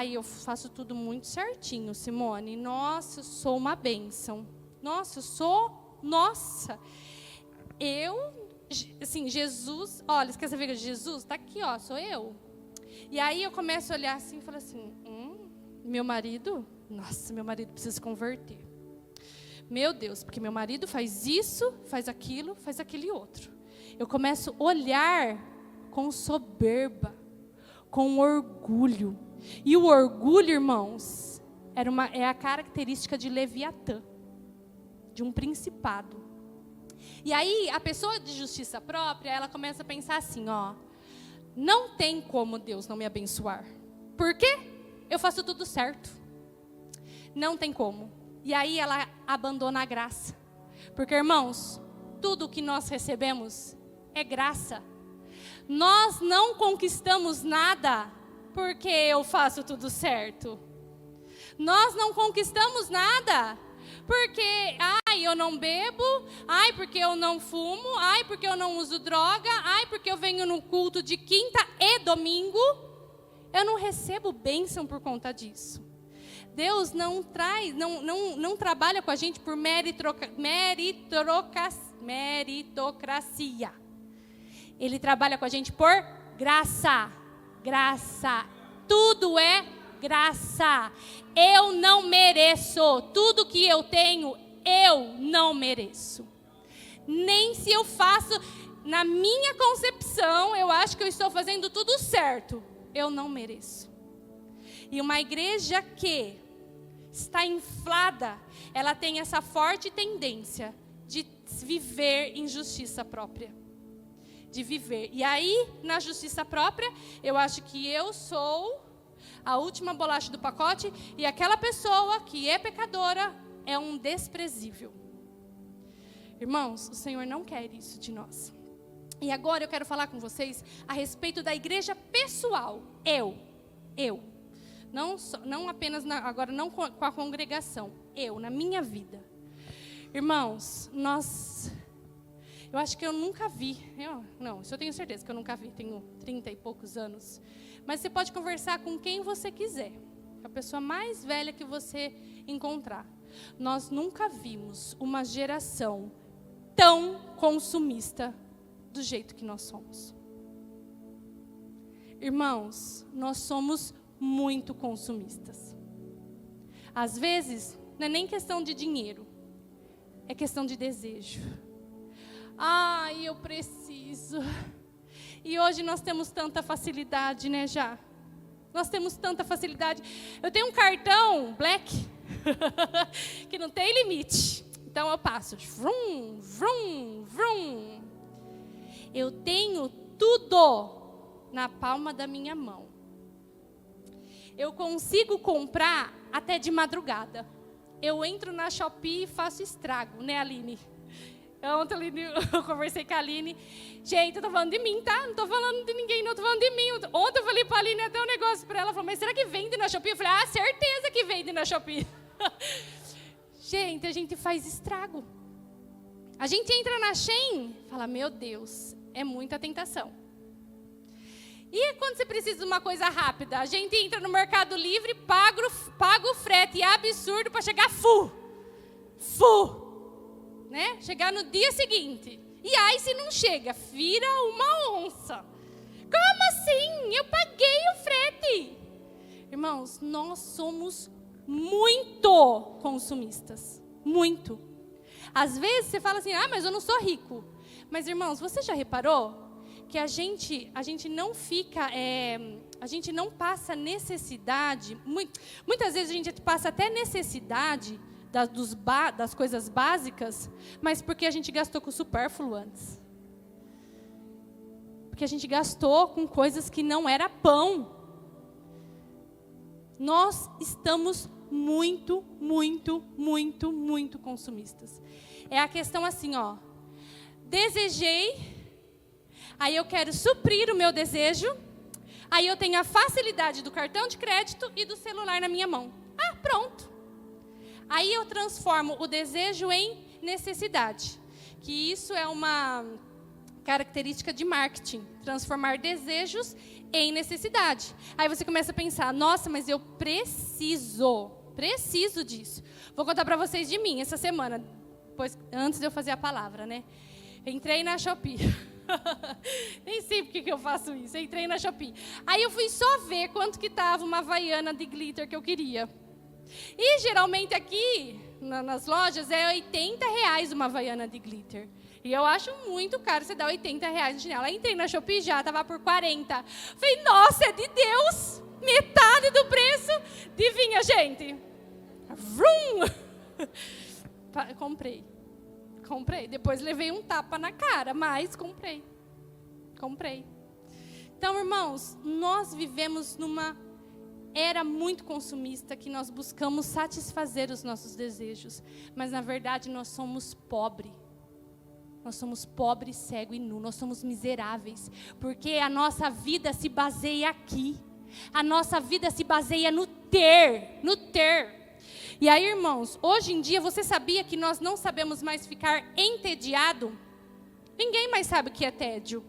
[SPEAKER 1] Eu faço tudo muito certinho, Simone. Nossa, eu sou uma bênção. Jesus, olha, você quer saber que Jesus está aqui, sou eu. E aí eu começo a olhar assim e falo assim, meu marido precisa se converter. Meu Deus, porque meu marido faz isso, faz aquilo, faz aquele outro. Eu começo a olhar com soberba, com orgulho. E o orgulho, irmãos, é a característica de Leviatã, de um principado. E aí, a pessoa de justiça própria, ela começa a pensar assim, não tem como Deus não me abençoar. Por quê? Eu faço tudo certo. Não tem como. E aí ela abandona a graça. Porque, irmãos, tudo que nós recebemos é graça. Nós não conquistamos nada porque eu faço tudo certo. Nós não conquistamos nada porque, eu não bebo, porque eu não fumo, porque eu não uso droga, porque eu venho no culto de quinta e domingo. Eu não recebo bênção por conta disso. Deus não trabalha com a gente por meritocracia. Ele trabalha com a gente por graça. Graça. Tudo é graça. Eu não mereço. Tudo que eu tenho, eu não mereço. Nem se eu faço, na minha concepção, eu acho que eu estou fazendo tudo certo. Eu não mereço. E uma igreja que está inflada, ela tem essa forte tendência de viver em justiça própria. De viver. E aí, na justiça própria, eu acho que eu sou a última bolacha do pacote e aquela pessoa que é pecadora é um desprezível. Irmãos, o Senhor não quer isso de nós. E agora eu quero falar com vocês a respeito da igreja pessoal. Eu. Não apenas, agora não com a congregação. Eu, na minha vida. Irmãos, eu acho que eu nunca vi. Isso eu tenho certeza que eu nunca vi. Tenho 30 e poucos anos. Mas você pode conversar com quem você quiser. A pessoa mais velha que você encontrar. Nós nunca vimos uma geração tão consumista do jeito que nós somos. Irmãos, nós somos muito consumistas. Às vezes, não é nem questão de dinheiro. É questão de desejo. Eu preciso. E hoje nós temos tanta facilidade, né, já? Nós temos tanta facilidade. Eu tenho um cartão Black que não tem limite. Então eu passo. Vrum, vrum, vrum. Eu tenho tudo na palma da minha mão. Eu consigo comprar até de madrugada. Eu entro na Shopee e faço estrago, né, Aline? Ontem, Aline, eu conversei com a Aline. Gente, eu tô falando de mim, tá? Não tô falando de ninguém, não tô falando de mim. Ontem eu falei pra Aline até um negócio pra ela. Ela falou, mas será que vende na Shopee? Eu falei, certeza que vende na Shopee. Gente, a gente faz estrago. A gente entra na Shein e fala, meu Deus, é muita tentação. E quando você precisa de uma coisa rápida? A gente entra no Mercado Livre, paga o frete absurdo para chegar full. Né? Chegar no dia seguinte. E aí, se não chega, vira uma onça. Como assim? Eu paguei o frete. Irmãos, nós somos muito consumistas. Muito. Às vezes você fala assim, mas eu não sou rico. Mas, irmãos, você já reparou que a gente não fica, a gente não passa necessidade, muitas vezes a gente passa até necessidade das coisas básicas, mas porque a gente gastou com o supérfluo antes. Porque a gente gastou com coisas que não era pão. Nós estamos muito consumistas. É a questão assim, desejei, aí eu quero suprir o meu desejo, aí eu tenho a facilidade do cartão de crédito e do celular na minha mão. Pronto. Aí eu transformo o desejo em necessidade, que isso é uma característica de marketing, transformar desejos em necessidade. Aí você começa a pensar, nossa, mas eu preciso disso. Vou contar para vocês de mim essa semana, antes de eu fazer a palavra, né? Entrei na Shopee. Nem sei por que eu faço isso. Entrei na Shopee. Aí eu fui só ver quanto que estava uma havaiana de glitter que eu queria. E geralmente aqui, nas lojas, é R$80 uma havaiana de glitter. E eu acho muito caro você dar R$80 no chinelo. Aí entrei na Shopee já, estava por 40. Falei, nossa, é de Deus! Metade do preço. Adivinha, gente? Vrum! Comprei. Depois levei um tapa na cara, mas comprei. Então, irmãos, nós vivemos numa era muito consumista, que nós buscamos satisfazer os nossos desejos. Mas, na verdade, nós somos pobres. Nós somos pobres, cego e nu. Nós somos miseráveis. Porque a nossa vida se baseia aqui. A nossa vida se baseia no ter. E aí, irmãos, hoje em dia, você sabia que nós não sabemos mais ficar entediado? Ninguém mais sabe o que é tédio.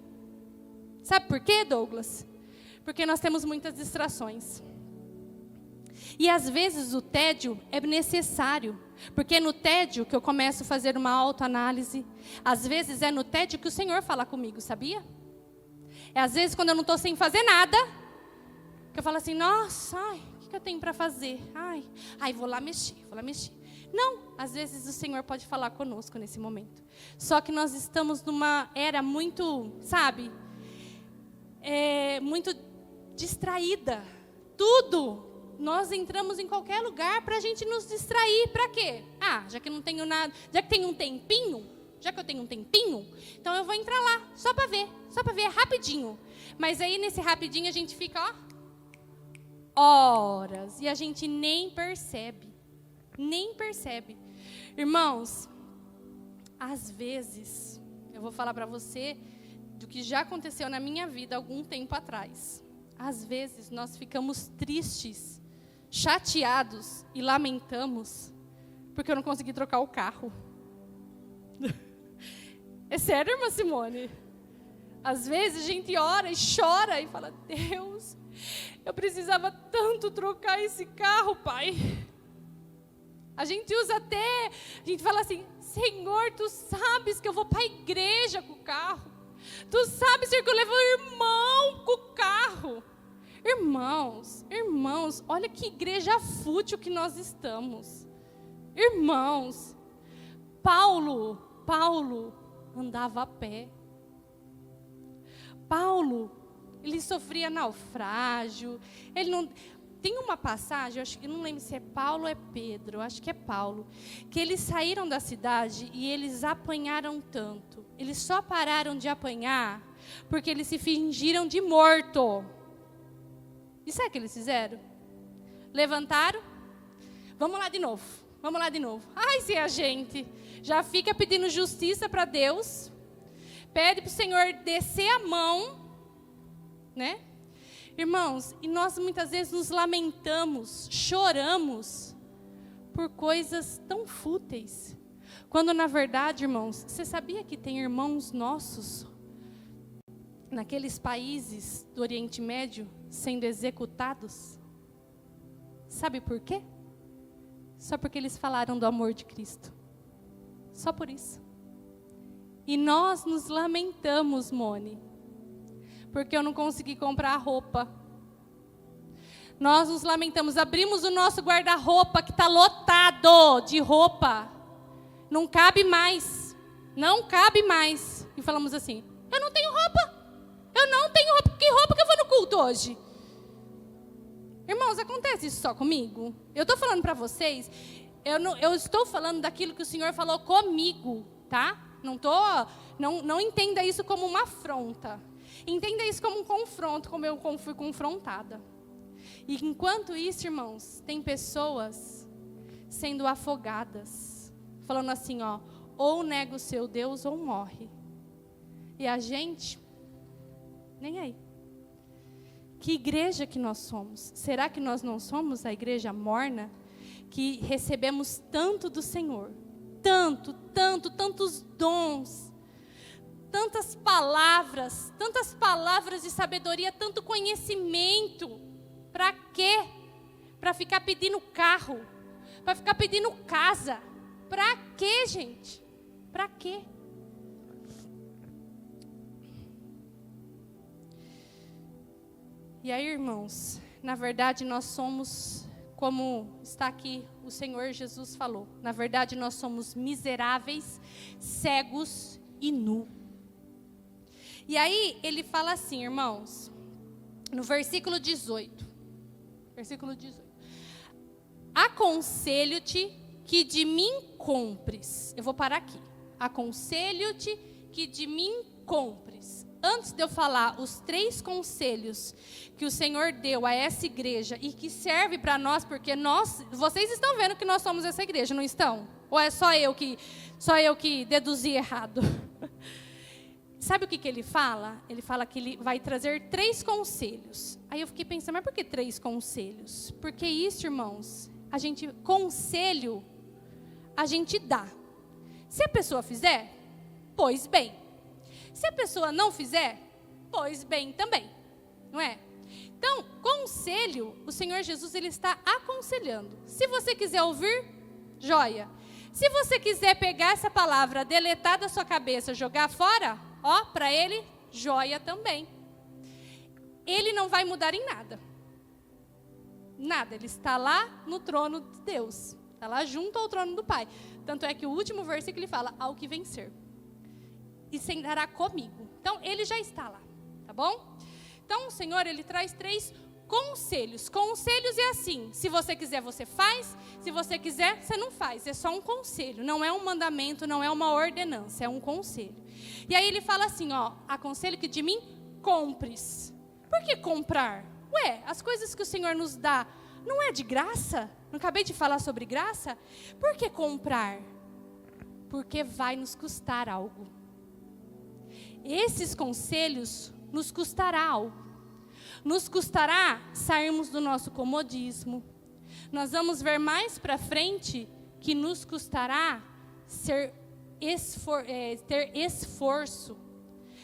[SPEAKER 1] Sabe por quê, Douglas? Porque nós temos muitas distrações. E às vezes o tédio é necessário, porque é no tédio que eu começo a fazer uma autoanálise. Às vezes é no tédio que o Senhor fala comigo, sabia? É às vezes quando eu não estou sem fazer nada, que eu falo assim, nossa, o que eu tenho para fazer? Vou lá mexer. Não, às vezes o Senhor pode falar conosco nesse momento. Só que nós estamos numa era muito, muito distraída. Tudo. Nós entramos em qualquer lugar para a gente nos distrair. Para quê? Já que não tenho nada, já que eu tenho um tempinho, então eu vou entrar lá, só para ver rapidinho. Mas aí nesse rapidinho a gente fica, horas, e a gente nem percebe. Irmãos, às vezes, eu vou falar para você do que já aconteceu na minha vida algum tempo atrás. Às vezes nós ficamos tristes, chateados e lamentamos porque eu não consegui trocar o carro. É sério, irmã Simone? Às vezes a gente ora e chora e fala, Deus, eu precisava tanto trocar esse carro, Pai. A gente fala assim, Senhor, Tu sabes que eu vou para a igreja com o carro. Tu sabes, Senhor, que eu levo o irmão com o carro. Irmãos, olha que igreja fútil que nós estamos. Irmãos, Paulo andava a pé. Paulo, ele sofria naufrágio. tem uma passagem, eu não lembro se é Paulo ou é Pedro, acho que é Paulo, que eles saíram da cidade e eles apanharam tanto. Eles só pararam de apanhar porque eles se fingiram de morto. E sabe o que eles fizeram? Levantaram, vamos lá de novo. Ai, se a gente já fica pedindo justiça para Deus, pede para o Senhor descer a mão, né? Irmãos, e nós muitas vezes nos lamentamos, choramos por coisas tão fúteis. Quando na verdade, irmãos, você sabia que tem irmãos nossos naqueles países do Oriente Médio sendo executados? Sabe por quê? Só porque eles falaram do amor de Cristo. Só por isso. E nós nos lamentamos, Mone, porque eu não consegui comprar roupa. Nós nos lamentamos, abrimos o nosso guarda-roupa que está lotado de roupa. Não cabe mais. E falamos assim, eu não tenho roupa. Que roupa que eu vou no culto hoje? Irmãos, acontece isso só comigo? Eu estou falando para vocês, eu estou falando daquilo que o Senhor falou comigo, tá? Não entenda isso como uma afronta. Entenda isso como um confronto, como eu fui confrontada. E enquanto isso, irmãos, tem pessoas sendo afogadas, falando assim, ó, ou nega o seu Deus ou morre. E a gente, nem aí. Que igreja que nós somos? Será que nós não somos a igreja morna? Que recebemos tanto do Senhor, tantos dons, tantas palavras de sabedoria, tanto conhecimento. Para quê? Para ficar pedindo carro, para ficar pedindo casa. Para quê, gente? Para quê? E aí, irmãos, na verdade nós somos, como está aqui o Senhor Jesus falou, na verdade nós somos miseráveis, cegos e nu. E aí ele fala assim, irmãos, no versículo 18, aconselho-te que de mim compres. Eu vou parar aqui. Aconselho-te que de mim compres. Antes de eu falar os 3 conselhos que o Senhor deu a essa igreja e que serve para nós, porque vocês estão vendo que nós somos essa igreja, não estão? Ou é só eu que deduzi errado? Sabe o que ele fala? Ele fala que ele vai trazer 3 conselhos. Aí eu fiquei pensando, mas por que 3 conselhos? Porque isso, irmãos, conselho, a gente dá. Se a pessoa fizer, pois bem. Se a pessoa não fizer, pois bem também, não é? Então, conselho, o Senhor Jesus, ele está aconselhando. Se você quiser ouvir, joia. Se você quiser pegar essa palavra, deletar da sua cabeça, jogar fora, ó, para ele, joia também. Ele não vai mudar em nada. Nada, ele está lá no trono de Deus. Está lá junto ao trono do Pai. Tanto é que o último versículo ele fala, ao que vencer. E sentará comigo. Então, ele já está lá, tá bom? Então, o Senhor, ele traz 3 conselhos. Conselhos é assim, se você quiser, você faz. Se você quiser, você não faz. É só um conselho, não é um mandamento, não é uma ordenança, é um conselho. E aí ele fala assim, ó, aconselho que de mim compres. Por que comprar? Ué, as coisas que o Senhor nos dá, não é de graça? Não acabei de falar sobre graça? Por que comprar? Porque vai nos custar algo. Esses conselhos nos custará algo. Nos custará sairmos do nosso comodismo. Nós vamos ver mais para frente que nos custará ter esforço,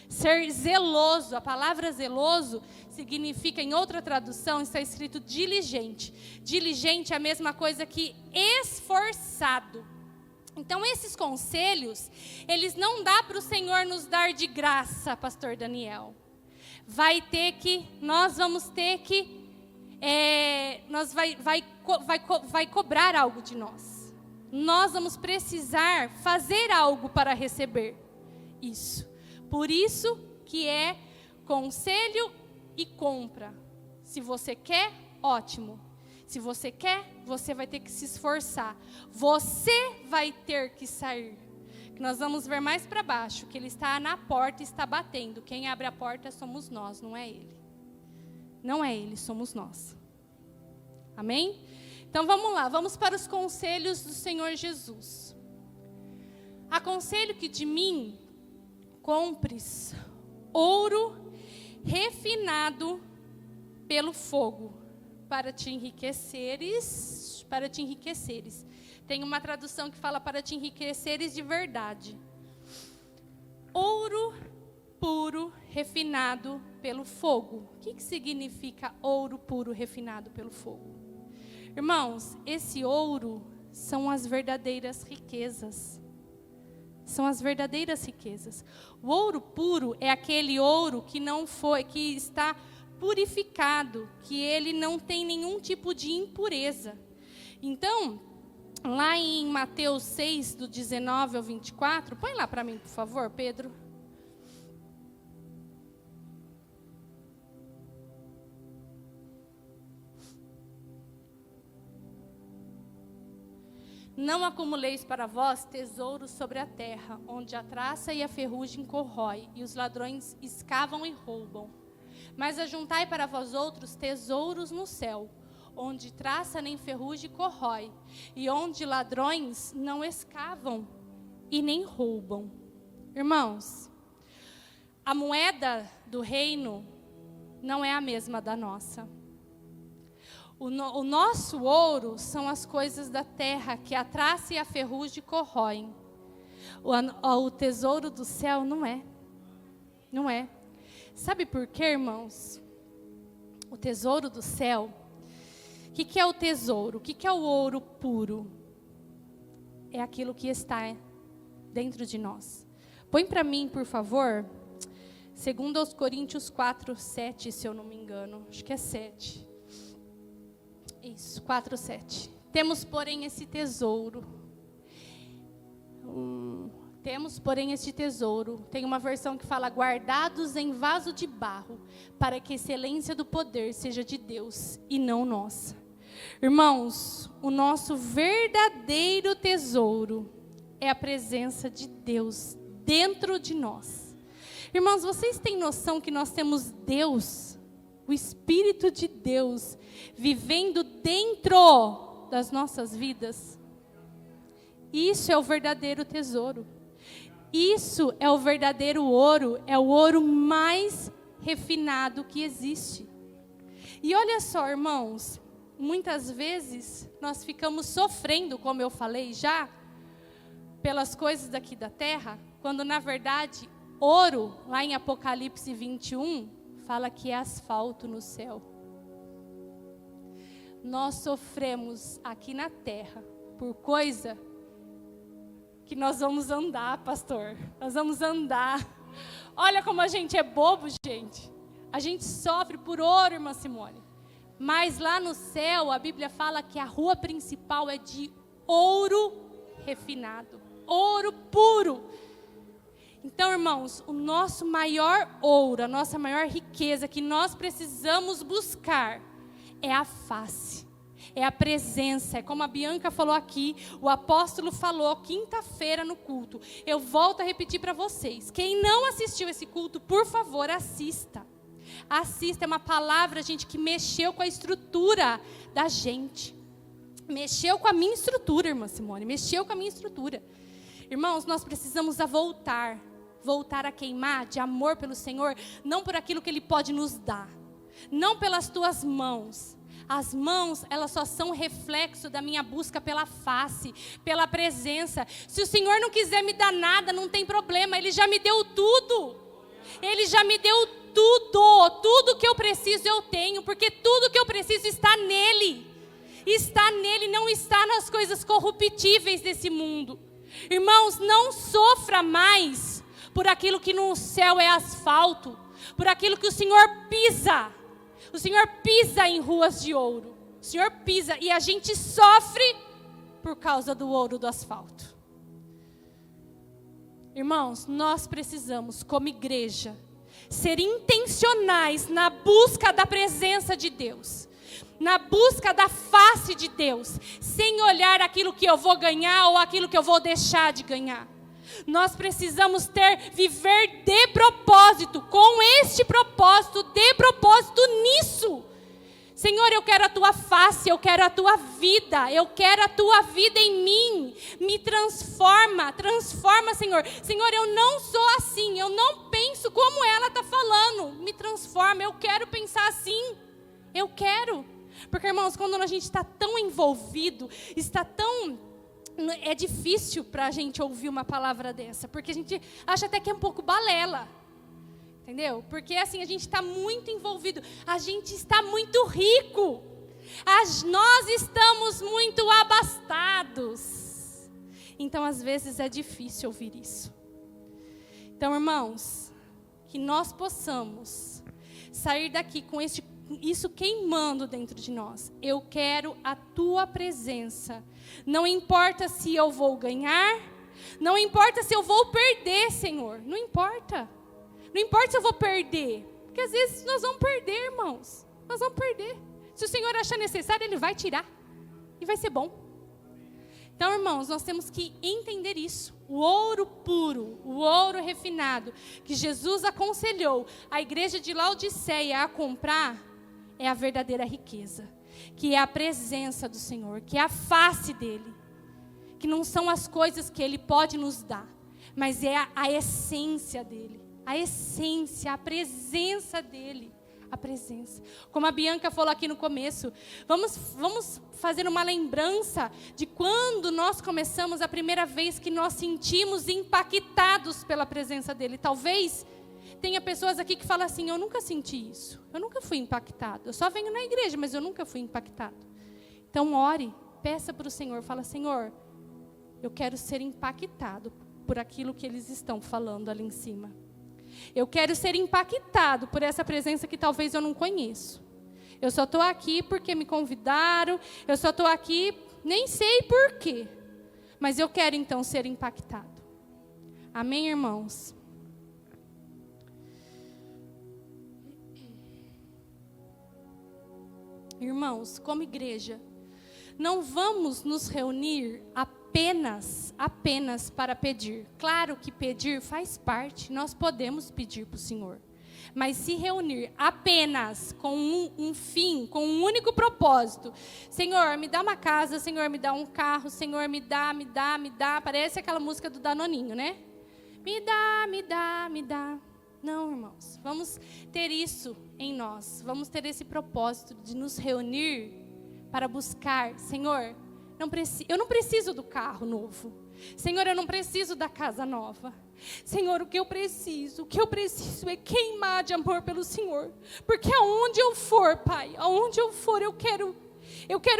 [SPEAKER 1] ser zeloso. A palavra zeloso significa, em outra tradução, está escrito diligente. Diligente é a mesma coisa que esforçado. Então, esses conselhos, eles não dá para o Senhor nos dar de graça, pastor Daniel. Nós vamos ter que, vai cobrar algo de nós. Nós vamos precisar fazer algo para receber isso. Por isso que é conselho e compra. Se você quer, ótimo. Se você quer, você vai ter que se esforçar. Você vai ter que sair. Nós vamos ver mais para baixo, que ele está na porta e está batendo. Quem abre a porta somos nós, não é ele. Não é ele, somos nós. Amém? Então vamos lá, vamos para os conselhos do Senhor Jesus. Aconselho que de mim compres ouro refinado pelo fogo, para te enriqueceres, Tem uma tradução que fala para te enriqueceres de verdade. Ouro puro refinado pelo fogo. O que significa ouro puro refinado pelo fogo? Irmãos, esse ouro são as verdadeiras riquezas. São as verdadeiras riquezas. O ouro puro é aquele ouro que está purificado, que ele não tem nenhum tipo de impureza. Então, lá em Mateus 6, do 19 ao 24, põe lá para mim, por favor, Pedro. Não acumuleis para vós tesouros sobre a terra, onde a traça e a ferrugem corrói, e os ladrões escavam e roubam. Mas ajuntai para vós outros tesouros no céu, onde traça nem ferrugem corrói, e onde ladrões não escavam e nem roubam. Irmãos, a moeda do reino não é a mesma da nossa. O nosso ouro são as coisas da terra, que a traça e a ferrugem corroem. O tesouro do céu não é. Não é. Sabe por quê, irmãos? O tesouro do céu. O que é o tesouro? O que é o ouro puro? É aquilo que está dentro de nós. Põe para mim, por favor, 2 Coríntios 4, 7, se eu não me engano. Acho que é 7. Isso, 4, 7. Temos, porém, esse tesouro. Tem uma versão que fala, guardados em vaso de barro, para que a excelência do poder seja de Deus e não nossa. Irmãos, o nosso verdadeiro tesouro é a presença de Deus dentro de nós. Irmãos, vocês têm noção que nós temos Deus, o Espírito de Deus, vivendo dentro das nossas vidas? Isso é o verdadeiro tesouro. Isso é o verdadeiro ouro, é o ouro mais refinado que existe. E olha só, irmãos, muitas vezes nós ficamos sofrendo, como eu falei já, pelas coisas daqui da terra, quando na verdade, ouro, lá em Apocalipse 21, fala que é asfalto no céu. Nós sofremos aqui na terra por coisa que nós vamos andar, pastor. Nós vamos andar. Olha como a gente é bobo, gente. A gente sofre por ouro, irmã Simone. Mas lá no céu, a Bíblia fala que a rua principal é de ouro refinado. Ouro puro. Então, irmãos, o nosso maior ouro, a nossa maior riqueza que nós precisamos buscar é a face. É a presença, é como a Bianca falou aqui, o apóstolo falou quinta-feira no culto. Eu volto a repetir para vocês, quem não assistiu esse culto, por favor, assista. Assista, é uma palavra, gente, que mexeu com a estrutura da gente. Mexeu com a minha estrutura, irmã Simone, mexeu com a minha estrutura. Irmãos, nós precisamos voltar a queimar de amor pelo Senhor, não por aquilo que Ele pode nos dar, não pelas tuas mãos. As mãos, elas só são reflexo da minha busca pela face, pela presença. Se o Senhor não quiser me dar nada, não tem problema, Ele já me deu tudo. Ele já me deu tudo. Tudo que eu preciso eu tenho, porque tudo que eu preciso está nele. Está nele, não está nas coisas corruptíveis desse mundo. Irmãos, não sofra mais por aquilo que no céu é asfalto, por aquilo que o Senhor pisa. O Senhor pisa em ruas de ouro. O Senhor pisa e a gente sofre por causa do ouro do asfalto. Irmãos, nós precisamos, como igreja, ser intencionais na busca da presença de Deus. na busca da face de Deus, sem olhar aquilo que eu vou ganhar ou aquilo que eu vou deixar de ganhar. Nós precisamos viver de propósito, com este propósito, de propósito nisso. Senhor, eu quero a tua face, eu quero a tua vida, eu quero a tua vida em mim. Me transforma, Senhor. Senhor, eu não sou assim, eu não penso como ela está falando. Me transforma, eu quero pensar assim. Eu quero. Porque, irmãos, quando a gente está tão envolvido, é difícil para a gente ouvir uma palavra dessa, porque a gente acha até que é um pouco balela. Entendeu? Porque assim, a gente está muito envolvido, a gente está muito rico, nós estamos muito abastados. Então, às vezes, é difícil ouvir isso. Então, irmãos, que nós possamos sair daqui com isso queimando dentro de nós. Eu quero a tua presença. Não importa se eu vou ganhar, não importa se eu vou perder, Senhor. Não importa. Não importa se eu vou perder, porque às vezes nós vamos perder, irmãos. Nós vamos perder. Se o Senhor achar necessário, Ele vai tirar. E vai ser bom. Então, irmãos, nós temos que entender isso. O ouro puro, o ouro refinado, que Jesus aconselhou a igreja de Laodiceia a comprar, é a verdadeira riqueza. Que é a presença do Senhor, que é a face dEle. Que não são as coisas que Ele pode nos dar, mas é a essência dEle. A essência, a presença dEle. A presença. Como a Bianca falou aqui no começo, vamos fazer uma lembrança de quando nós começamos, a primeira vez que nós sentimos impactados pela presença dEle. Talvez tenha pessoas aqui que falam assim, eu nunca senti isso. Eu nunca fui impactado. Eu só venho na igreja, mas eu nunca fui impactado. Então ore, peça para o Senhor, fala, Senhor, eu quero ser impactado por aquilo que eles estão falando ali em cima. Eu quero ser impactado por essa presença que talvez eu não conheço. Eu só estou aqui porque me convidaram. Eu só estou aqui, nem sei por quê. Mas eu quero então ser impactado. Amém, irmãos? Irmãos, como igreja, não vamos nos reunir apenas para pedir. Claro que pedir faz parte, nós podemos pedir para o Senhor. Mas se reunir apenas com um fim, com um único propósito. Senhor, me dá uma casa, Senhor, me dá um carro, Senhor, me dá. Parece aquela música do Danoninho, né? Me dá. Não, irmãos, vamos ter isso em nós. Vamos ter esse propósito de nos reunir para buscar, Senhor, eu não preciso do carro novo. Senhor, eu não preciso da casa nova. Senhor, o que eu preciso é queimar de amor pelo Senhor. Porque aonde eu for, Pai, aonde eu for, eu quero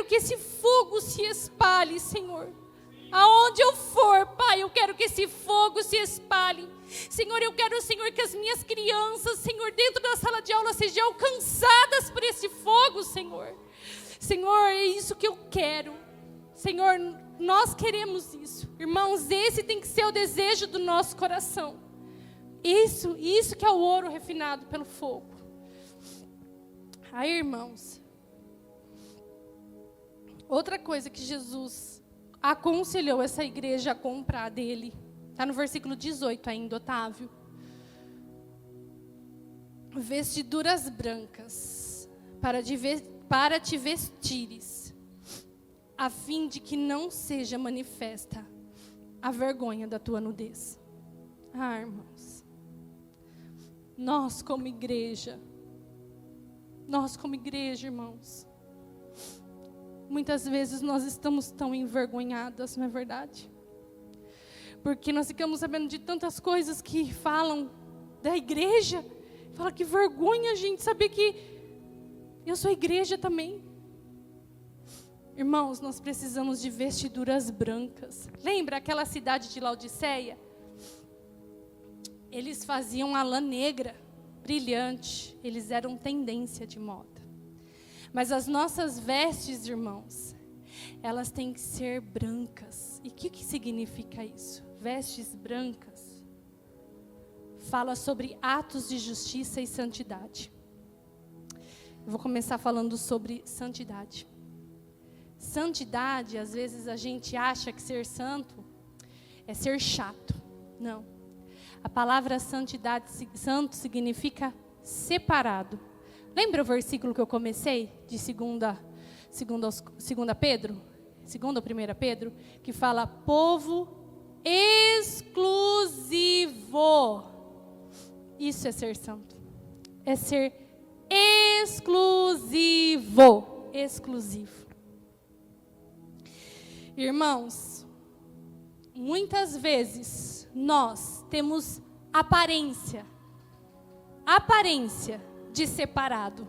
[SPEAKER 1] que esse fogo se espalhe, Senhor. Aonde eu for, Pai, eu quero que esse fogo se espalhe. Senhor, eu quero, Senhor, que as minhas crianças, Senhor, dentro da sala de aula sejam alcançadas por esse fogo, Senhor. Senhor, é isso que eu quero. Senhor, nós queremos isso. Irmãos, esse tem que ser o desejo do nosso coração. Isso que é o ouro refinado pelo fogo. Aí, irmãos, outra coisa que Jesus aconselhou essa igreja a comprar dele, está no versículo 18 ainda, Otávio. Vestiduras brancas, para te vestires, a fim de que não seja manifesta a vergonha da tua nudez. Ah, irmãos, nós como igreja, irmãos, muitas vezes nós estamos tão envergonhadas, não é verdade? Porque nós ficamos sabendo de tantas coisas que falam da igreja. Fala que vergonha, gente, saber que eu sou igreja também. Irmãos, nós precisamos de vestiduras brancas. Lembra aquela cidade de Laodiceia? Eles faziam a lã negra, brilhante. Eles eram tendência de moda. Mas as nossas vestes, irmãos, elas têm que ser brancas. E o que significa isso? Vestes brancas fala sobre atos de justiça e santidade. Eu vou começar falando sobre santidade. Santidade, às vezes a gente acha que ser santo é ser chato. Não. A palavra santidade, santo significa separado. Lembra o versículo que eu comecei de 2 Pedro? 2 ou 1 Pedro? Que fala povo exclusivo. Isso é ser santo. É ser exclusivo. Exclusivo. Irmãos, muitas vezes nós temos aparência de separado.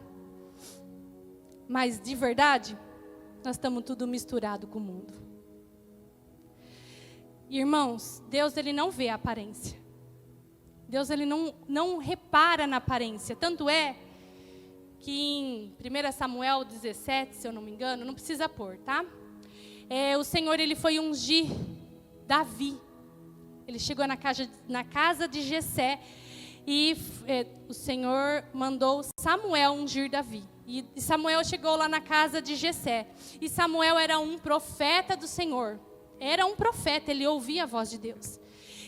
[SPEAKER 1] Mas de verdade, nós estamos tudo misturado com o mundo. Irmãos, Deus ele não vê a aparência. Deus ele não repara na aparência. Tanto é que em 1 Samuel 17, se eu não me engano, não precisa pôr, tá? O Senhor ele foi ungir Davi. Ele chegou na casa de Jessé e o Senhor mandou Samuel ungir Davi. E Samuel chegou lá na casa de Jessé. E Samuel era um profeta do Senhor. Era um profeta, ele ouvia a voz de Deus.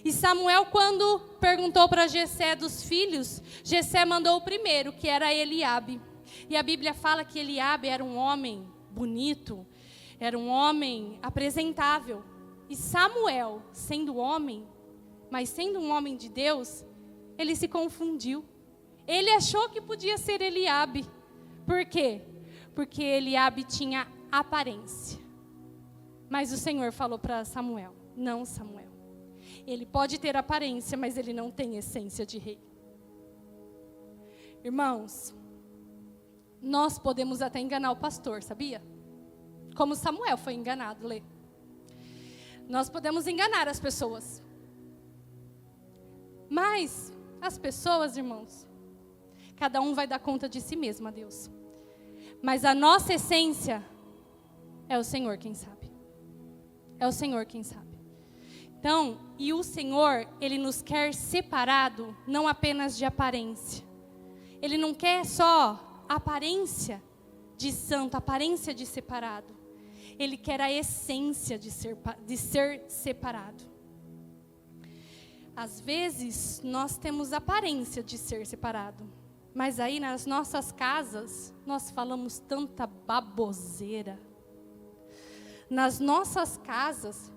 [SPEAKER 1] E Samuel, quando perguntou para Jessé dos filhos, Jessé mandou o primeiro, que era Eliabe. E a Bíblia fala que Eliabe era um homem bonito, era um homem apresentável. E Samuel, sendo homem, mas sendo um homem de Deus, ele se confundiu. Ele achou que podia ser Eliabe. Por quê? Porque Eliabe tinha aparência. Mas o Senhor falou para Samuel, não, Samuel. Ele pode ter aparência, mas ele não tem essência de rei. Irmãos, nós podemos até enganar o pastor, sabia? Como Samuel foi enganado, Lê. Nós podemos enganar as pessoas. Mas as pessoas, irmãos, cada um vai dar conta de si mesmo a Deus. Mas a nossa essência é o Senhor quem sabe. É o Senhor quem sabe. Então, e o Senhor, Ele nos quer separado, não apenas de aparência. Ele não quer só aparência de santo, aparência de separado. Ele quer a essência de ser separado. Às vezes, nós temos aparência de ser separado. Mas aí, nas nossas casas, nós falamos tanta baboseira. Nas nossas casas,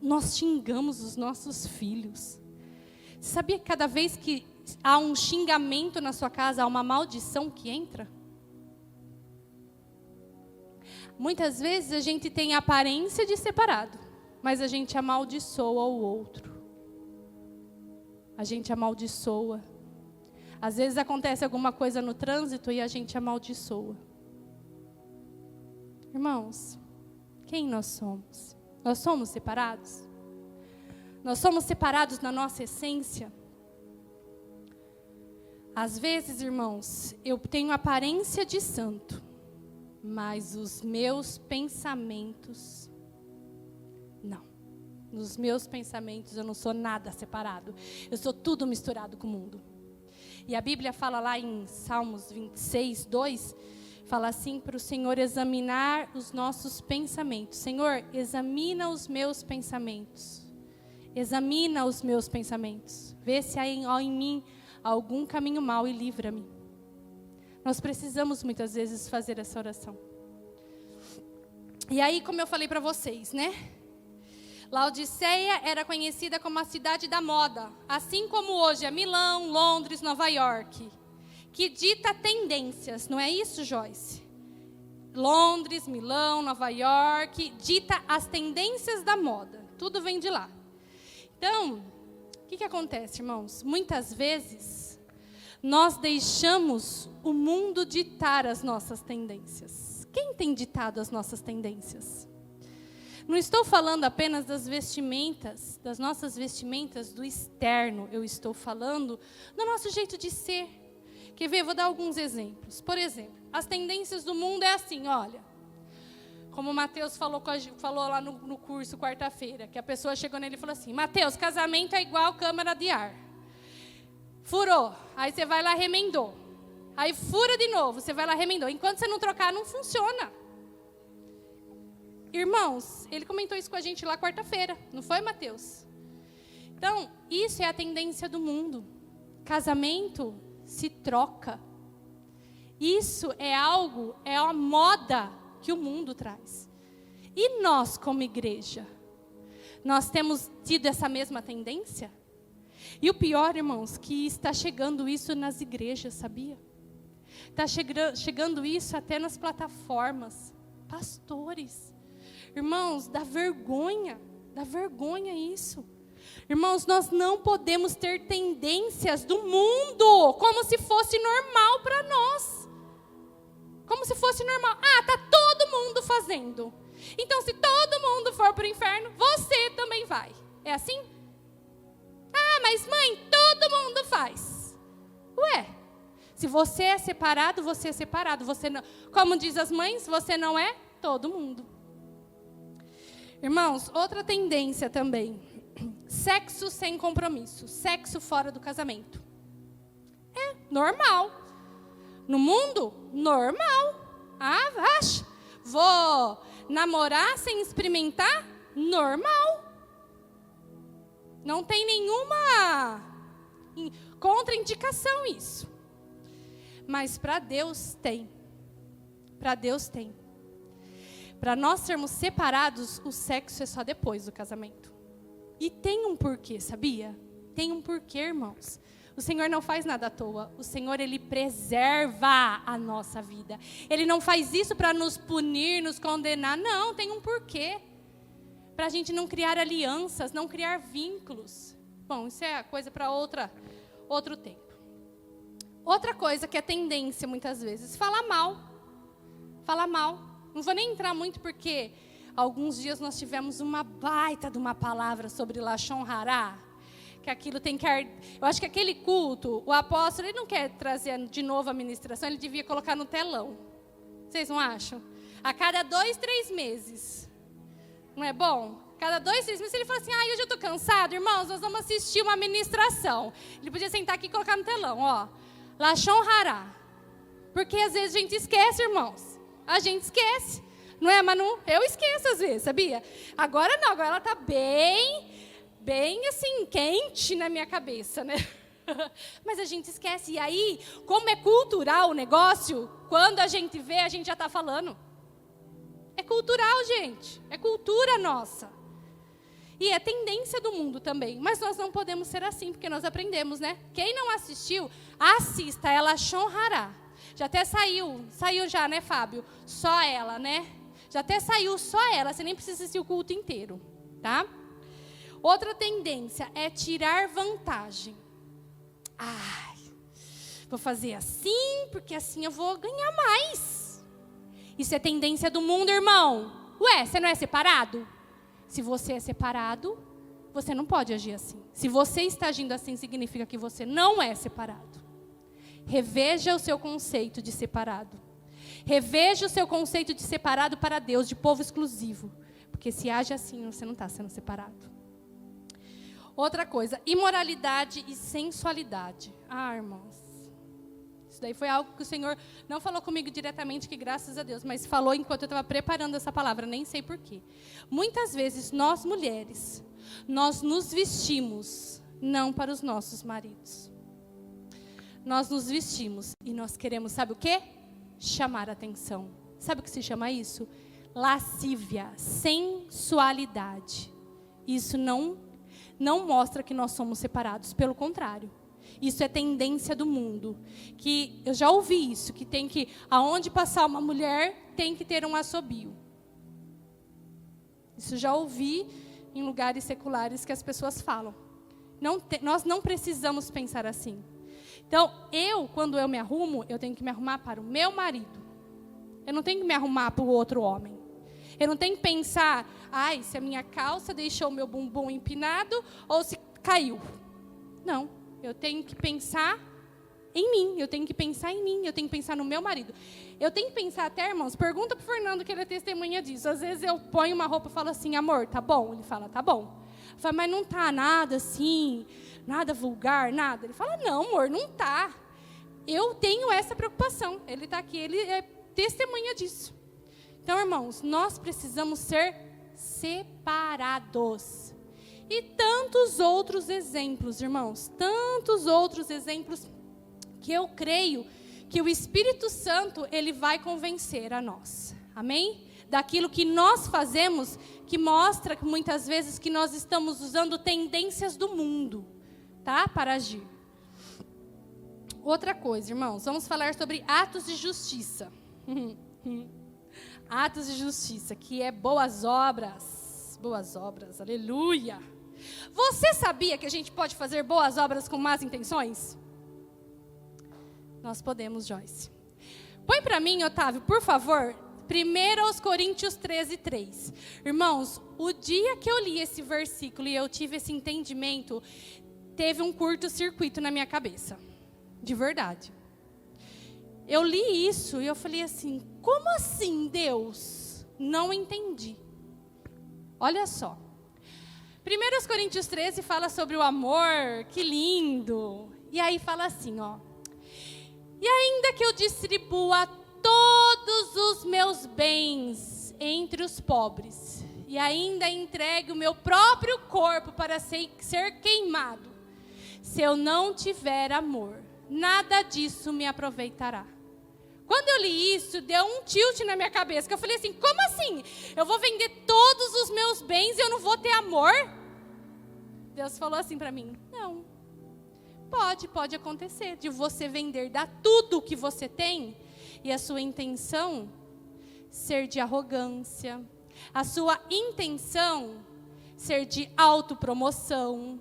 [SPEAKER 1] nós xingamos os nossos filhos. Sabia que cada vez que há um xingamento na sua casa, há uma maldição que entra? Muitas vezes a gente tem a aparência de separado, mas a gente amaldiçoa o outro. A gente amaldiçoa. Às vezes acontece alguma coisa no trânsito e a gente amaldiçoa. Irmãos, quem nós somos? Nós somos separados? Nós somos separados na nossa essência? Às vezes, irmãos, eu tenho aparência de santo, mas os meus pensamentos, não. Nos meus pensamentos eu não sou nada separado. Eu sou tudo misturado com o mundo. E a Bíblia fala lá em Salmos 26, 2, fala assim para o Senhor examinar os nossos pensamentos. Senhor, examina os meus pensamentos. Examina os meus pensamentos. Vê se há em mim algum caminho mau e livra-me. Nós precisamos muitas vezes fazer essa oração. E aí, como eu falei para vocês, né? Laodiceia era conhecida como a cidade da moda, assim como hoje é Milão, Londres, Nova York, que dita tendências, não é isso, Joyce? Londres, Milão, Nova York, dita as tendências da moda, tudo vem de lá. Então, o que acontece, irmãos? Muitas vezes, nós deixamos o mundo ditar as nossas tendências. Quem tem ditado as nossas tendências? Não estou falando apenas das vestimentas, das nossas vestimentas do externo. Eu estou falando do nosso jeito de ser. Quer ver? Vou dar alguns exemplos. Por exemplo, as tendências do mundo é assim, olha. Como o Mateus falou lá no curso quarta-feira, que a pessoa chegou nele e falou assim, Mateus, casamento é igual câmara de ar. Furou. Aí você vai lá e remendou. Aí fura de novo, você vai lá remendou. Enquanto você não trocar, não funciona. Irmãos, ele comentou isso com a gente lá quarta-feira, não foi, Mateus? Então, isso é a tendência do mundo. Casamento se troca. Isso é algo, é a moda que o mundo traz. E nós, como igreja, nós temos tido essa mesma tendência? E o pior, irmãos, que está chegando isso nas igrejas, sabia? Está chegando isso até nas plataformas. Pastores. Irmãos, dá vergonha isso. Irmãos, nós não podemos ter tendências do mundo como se fosse normal para nós. Como se fosse normal. Ah, tá todo mundo fazendo. Então, se todo mundo for para o inferno, você também vai. É assim? Ah, mas mãe, todo mundo faz. Ué, se você é separado, você é separado. Você não, como diz as mães, você não é todo mundo. Irmãos, outra tendência também. Sexo sem compromisso. Sexo fora do casamento. É normal. No mundo, normal. Ah, acha? Vou namorar sem experimentar? Normal. Não tem nenhuma contraindicação isso. Mas para Deus tem. Para Deus tem. Para nós sermos separados, o sexo é só depois do casamento. E tem um porquê, sabia? Tem um porquê, irmãos. O Senhor não faz nada à toa. O Senhor, Ele preserva a nossa vida. Ele não faz isso para nos punir, nos condenar. Não, tem um porquê. Para a gente não criar alianças, não criar vínculos. Bom, isso é coisa para outro tempo. Outra coisa que é tendência muitas vezes, falar mal. Falar mal. Não vou nem entrar muito porque alguns dias nós tivemos uma baita de uma palavra sobre Lashon Hará. Que aquilo tem que... Eu acho que aquele culto, o apóstolo, ele não quer trazer de novo a ministração, ele devia colocar no telão. Vocês não acham? A cada 2, 3 meses. Não é bom? Cada 2, 3 meses ele fala assim, hoje eu estou cansado, irmãos, nós vamos assistir uma ministração. Ele podia sentar aqui e colocar no telão, ó. Lashon Hará. Porque às vezes a gente esquece, irmãos. A gente esquece. Não é, Manu? Eu esqueço às vezes, sabia? Agora não, agora ela está bem assim, quente na minha cabeça, né? Mas a gente esquece. E aí, como é cultural o negócio, quando a gente vê, a gente já está falando. É cultural, gente. É cultura nossa. E é tendência do mundo também. Mas nós não podemos ser assim, porque nós aprendemos, né? Quem não assistiu, assista. É Lashon Hará. Já até saiu já, né, Fábio? Só ela, né? Já até saiu só ela. Você nem precisa assistir o culto inteiro, tá? Outra tendência é tirar vantagem. Ai, vou fazer assim, porque assim eu vou ganhar mais. Isso é tendência do mundo, irmão. Ué, você não é separado? Se você é separado, você não pode agir assim. Se você está agindo assim, significa que você não é separado. Reveja o seu conceito de separado. Reveja o seu conceito de separado para Deus, de povo exclusivo. Porque se age assim, você não está sendo separado. Outra coisa, imoralidade e sensualidade. Ah, irmãos, isso daí foi algo que o Senhor não falou comigo diretamente, que graças a Deus, mas falou enquanto eu estava preparando essa palavra, nem sei porquê. Muitas vezes, nós mulheres, nós nos vestimos não para os nossos maridos. Nós nos vestimos e nós queremos, sabe o quê? Chamar atenção. Sabe o que se chama isso? Lascívia, sensualidade. Isso não mostra que nós somos separados, pelo contrário. Isso é tendência do mundo. Que eu já ouvi isso, que tem que, aonde passar uma mulher, tem que ter um assobio. Isso já ouvi em lugares seculares que as pessoas falam. Nós não precisamos pensar assim. Então, quando eu me arrumo, eu tenho que me arrumar para o meu marido. Eu não tenho que me arrumar para o outro homem. Eu não tenho que pensar, se a minha calça deixou o meu bumbum empinado ou se caiu. Não, eu tenho que pensar em mim, eu tenho que pensar em mim, eu tenho que pensar no meu marido. Eu tenho que pensar até, irmãos, pergunta para o Fernando que ele é testemunha disso. Às vezes eu ponho uma roupa e falo assim, amor, tá bom? Ele fala, tá bom. Eu falo, mas não tá nada assim, nada vulgar, nada. Ele fala, não, amor, não tá. eu tenho essa preocupação. Ele está aqui, ele é testemunha disso. Então, irmãos, nós precisamos ser separados. E tantos outros exemplos, irmãos, tantos outros exemplos que eu creio que o Espírito Santo, ele vai convencer a nós. Amém? Daquilo que nós fazemos, que mostra que muitas vezes que nós estamos usando tendências do mundo, tá? Para agir. Outra coisa, irmãos, vamos falar sobre atos de justiça. Atos de justiça, que é boas obras. Boas obras, aleluia. Você sabia que a gente pode fazer boas obras com más intenções? Nós podemos, Joyce. Põe para mim, Otávio, por favor, 1 Coríntios 13:3. Irmãos, o dia que eu li esse versículo e eu tive esse entendimento, teve um curto-circuito na minha cabeça. De verdade. Eu li isso e eu falei assim, como assim, Deus? Não entendi. Olha só. 1 Coríntios 13 fala sobre o amor, que lindo. E aí fala assim, ó. E ainda que eu distribua todos os meus bens entre os pobres, e ainda entregue o meu próprio corpo para ser queimado, se eu não tiver amor, nada disso me aproveitará. Quando eu li isso, deu um tilt na minha cabeça, que eu falei assim, como assim? Eu vou vender todos os meus bens e eu não vou ter amor? Deus falou assim para mim, não. Pode acontecer, de você vender, dar tudo o que você tem, e a sua intenção ser de arrogância, a sua intenção ser de autopromoção,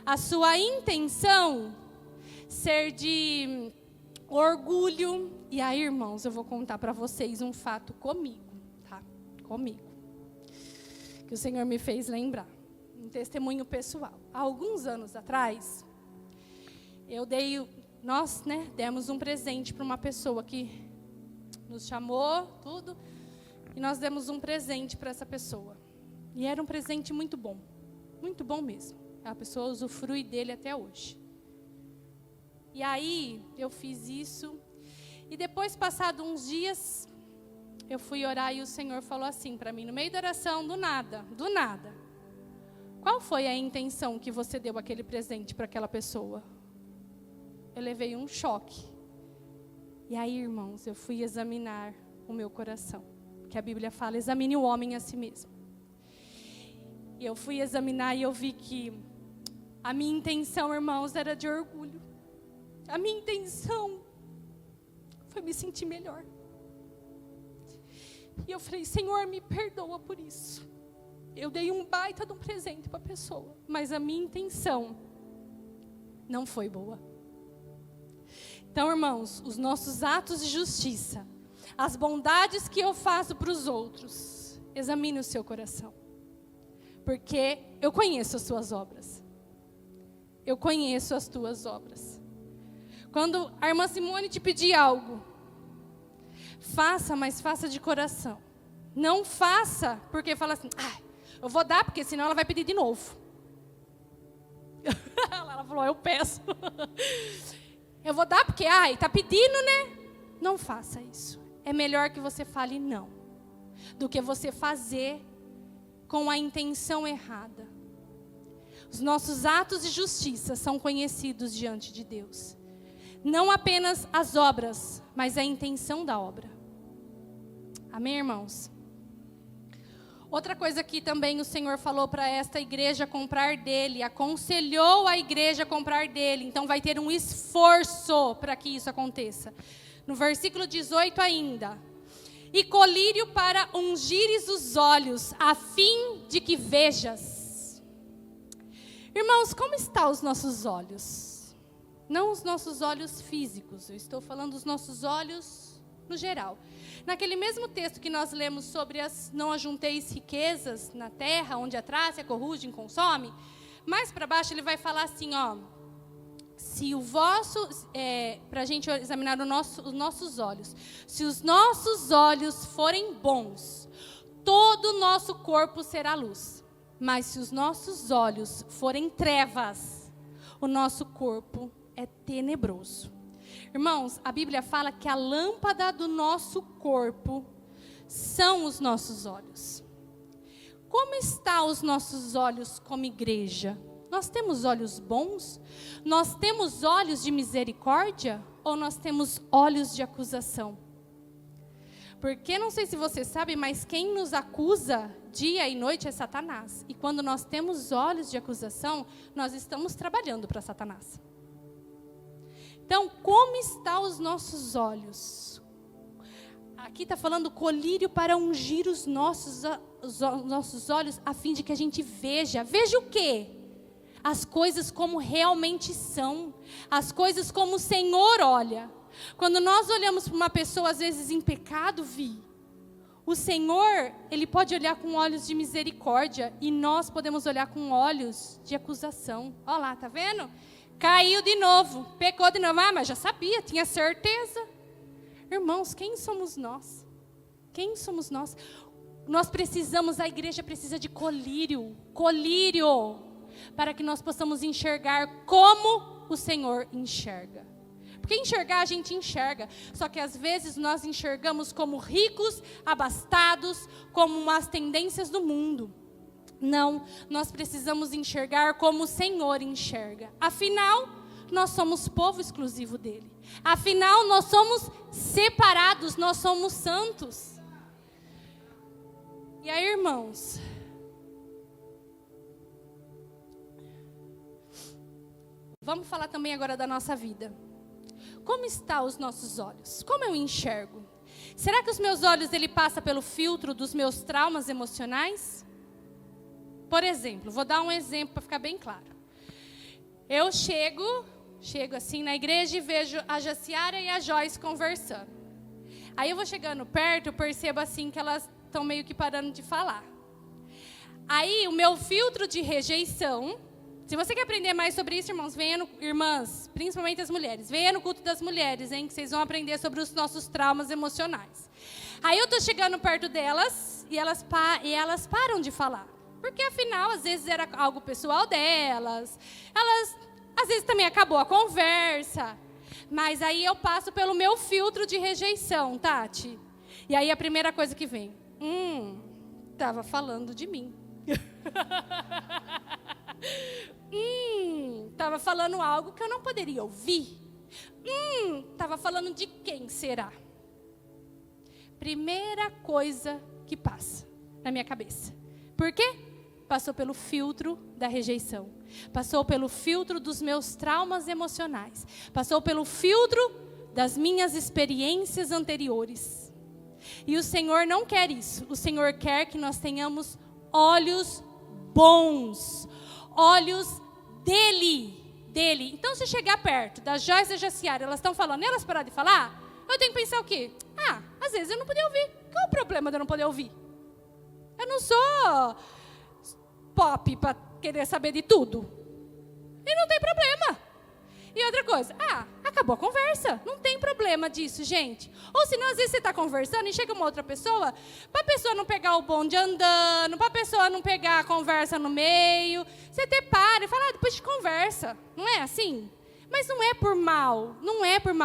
[SPEAKER 1] a sua intenção ser de orgulho. E aí, irmãos, eu vou contar para vocês um fato comigo, tá? Comigo. Que o Senhor me fez lembrar. Um testemunho pessoal. Há alguns anos atrás, nós demos um presente para uma pessoa que nos chamou, tudo, e nós demos um presente para essa pessoa. E era um presente muito bom mesmo. A pessoa usufrui dele até hoje. E aí, eu fiz isso, e depois, passado uns dias, eu fui orar e o Senhor falou assim para mim, no meio da oração, do nada. Qual foi a intenção que você deu aquele presente para aquela pessoa? Eu levei um choque. E aí, irmãos, eu fui examinar o meu coração. Que a Bíblia fala, examine o homem a si mesmo. E eu fui examinar e eu vi que a minha intenção, irmãos, era de orgulho. A minha intenção foi me sentir melhor. E eu falei, Senhor, me perdoa por isso. Eu dei um baita de um presente para a pessoa, mas a minha intenção não foi boa. Então, irmãos, os nossos atos de justiça, as bondades que eu faço para os outros, examine o seu coração. Porque eu conheço as suas obras. Eu conheço as tuas obras. Quando a irmã Simone te pedir algo, faça, mas faça de coração. Não faça porque fala assim, eu vou dar porque senão ela vai pedir de novo. Ela falou, eu peço. Eu vou dar porque, está pedindo, né? Não faça isso. É melhor que você fale não, do que você fazer com a intenção errada. Os nossos atos de justiça são conhecidos diante de Deus. Não apenas as obras, mas a intenção da obra. Amém, irmãos? Outra coisa que também o Senhor falou para esta igreja comprar dele, aconselhou a igreja a comprar dele, então vai ter um esforço para que isso aconteça. No versículo 18 ainda, e colírio para ungires os olhos, a fim de que vejas. Irmãos, como estão os nossos olhos? Não os nossos olhos físicos, eu estou falando dos nossos olhos no geral. Naquele mesmo texto que nós lemos sobre as não ajunteis riquezas na terra, onde a traça, a corrugem, consome, mais para baixo ele vai falar assim, se o vosso, para a gente examinar os nossos olhos, se os nossos olhos forem bons, todo o nosso corpo será luz. Mas se os nossos olhos forem trevas, o nosso corpo é tenebroso. Irmãos, a Bíblia fala que a lâmpada do nosso corpo são os nossos olhos. Como estão os nossos olhos como igreja? Nós temos olhos bons? Nós temos olhos de misericórdia? Ou nós temos olhos de acusação? Porque, não sei se você sabe, mas quem nos acusa dia e noite é Satanás. E quando nós temos olhos de acusação, nós estamos trabalhando para Satanás. Então, como estão os nossos olhos? Aqui está falando colírio para ungir os nossos olhos, a fim de que a gente veja. Veja o quê? As coisas como realmente são. As coisas como o Senhor olha. Quando nós olhamos para uma pessoa, às vezes em pecado, o Senhor, Ele pode olhar com olhos de misericórdia. E nós podemos olhar com olhos de acusação. Olha lá, tá vendo? Caiu de novo, pecou de novo. Ah, mas já sabia, tinha certeza. Irmãos, quem somos nós? Quem somos nós? Nós precisamos, a igreja precisa de colírio, para que nós possamos enxergar como o Senhor enxerga. Porque enxergar a gente enxerga, só que às vezes nós enxergamos como ricos, abastados, como as tendências do mundo. Não, nós precisamos enxergar como o Senhor enxerga. Afinal, nós somos povo exclusivo dele. Afinal, nós somos separados, nós somos santos. E aí, irmãos, vamos falar também agora da nossa vida. Como estão os nossos olhos? Como eu enxergo? Será que os meus olhos, ele passa pelo filtro dos meus traumas emocionais? Por exemplo, vou dar um exemplo para ficar bem claro. Eu chego assim na igreja e vejo a Jaciara e a Joyce conversando. Aí eu vou chegando perto, eu percebo assim que elas estão meio que parando de falar. Aí o meu filtro de rejeição, se você quer aprender mais sobre isso, irmãos, irmãs, principalmente as mulheres, venha no culto das mulheres, hein, que vocês vão aprender sobre os nossos traumas emocionais. Aí eu estou chegando perto delas e elas param de falar. Porque afinal, às vezes era algo pessoal delas, às vezes também acabou a conversa. Mas aí eu passo pelo meu filtro de rejeição, Tati. E aí a primeira coisa que vem, estava falando de mim. Estava falando algo que eu não poderia ouvir. Estava falando de quem será? Primeira coisa que passa na minha cabeça. Por quê? Passou pelo filtro da rejeição. Passou pelo filtro dos meus traumas emocionais. Passou pelo filtro das minhas experiências anteriores. E o Senhor não quer isso. O Senhor quer que nós tenhamos olhos bons. Olhos dele. Então, se chegar perto da Joyce e da Jaciara, elas estão falando, e elas pararam de falar, eu tenho que pensar o quê? Às vezes eu não podia ouvir. Qual é o problema de eu não poder ouvir? Eu não sou pop para querer saber de tudo. E não tem problema. E outra coisa, acabou a conversa. Não tem problema disso, gente. Ou senão, às vezes você está conversando e chega uma outra pessoa, para a pessoa não pegar o bonde andando, para a pessoa não pegar a conversa no meio, você até para e fala, depois de conversa. Não é assim? Mas não é por mal,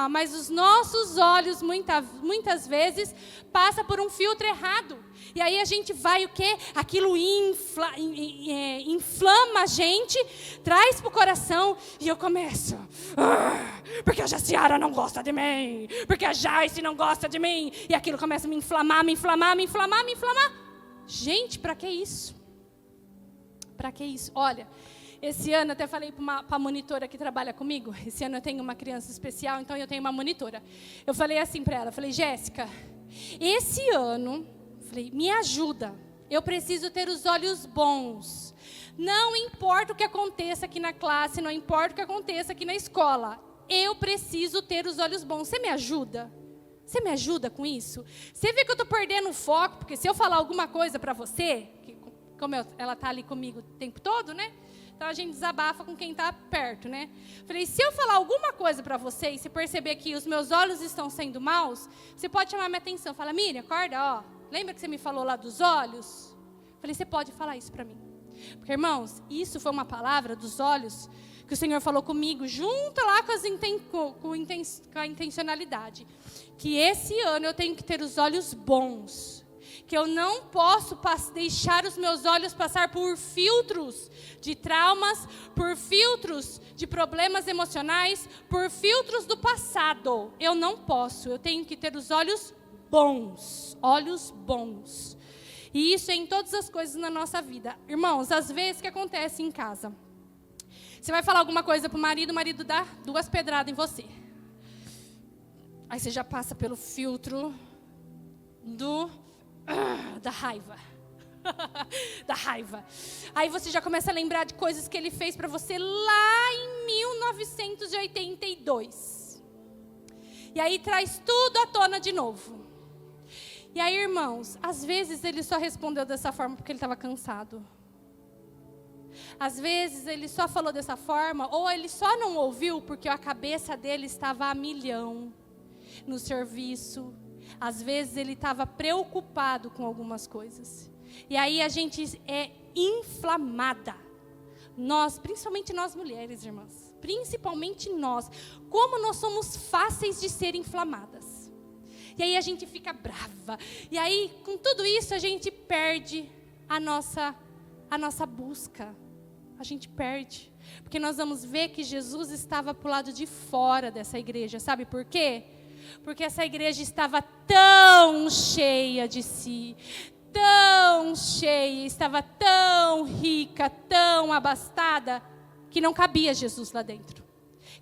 [SPEAKER 1] mas os nossos olhos muitas vezes passam por um filtro errado. E aí a gente vai o quê? Aquilo inflama a gente, traz para o coração e eu começo. Porque a Jaciara não gosta de mim, porque a Joyce não gosta de mim. E aquilo começa a me inflamar. Gente, para que isso? Para que isso? Olha, esse ano, até falei para a monitora que trabalha comigo, esse ano eu tenho uma criança especial, então eu tenho uma monitora. Eu falei assim para ela, falei, Jéssica, esse ano, me ajuda, eu preciso ter os olhos bons. Não importa o que aconteça aqui na classe, não importa o que aconteça aqui na escola, eu preciso ter os olhos bons. Você me ajuda? Você me ajuda com isso? Você vê que eu estou perdendo o foco, porque se eu falar alguma coisa para você, como ela está ali comigo o tempo todo, né? Então, a gente desabafa com quem está perto, né? Falei, se eu falar alguma coisa para você e você perceber que os meus olhos estão sendo maus, você pode chamar minha atenção. Fala, Miriam, acorda, ó. Lembra que você me falou lá dos olhos? Falei, você pode falar isso para mim. Porque, irmãos, isso foi uma palavra dos olhos que o Senhor falou comigo, junto lá com a intencionalidade. Que esse ano eu tenho que ter os olhos bons. Que eu não posso deixar os meus olhos passar por filtros de traumas, por filtros de problemas emocionais, por filtros do passado. Eu não posso, eu tenho que ter os olhos bons. Olhos bons. E isso é em todas as coisas na nossa vida. Irmãos, às vezes o que acontece em casa? Você vai falar alguma coisa para o marido dá 2 pedradas em você. Aí você já passa pelo filtro da raiva. Da raiva. Aí você já começa a lembrar de coisas que ele fez para você lá em 1982. E aí traz tudo à tona de novo. E aí, irmãos, às vezes ele só respondeu dessa forma porque ele estava cansado. Às vezes ele só falou dessa forma, ou ele só não ouviu porque a cabeça dele estava a milhão no serviço. Às vezes ele estava preocupado com algumas coisas. E aí a gente é inflamada. Nós, principalmente nós mulheres, irmãs. Principalmente nós. Como nós somos fáceis de ser inflamadas. E aí a gente fica brava. E aí, com tudo isso, a gente perde a nossa busca. A gente perde. Porque nós vamos ver que Jesus estava para o lado de fora dessa igreja. Sabe por quê? Porque essa igreja estava tão cheia de si, tão cheia, estava tão rica, tão abastada, que não cabia Jesus lá dentro.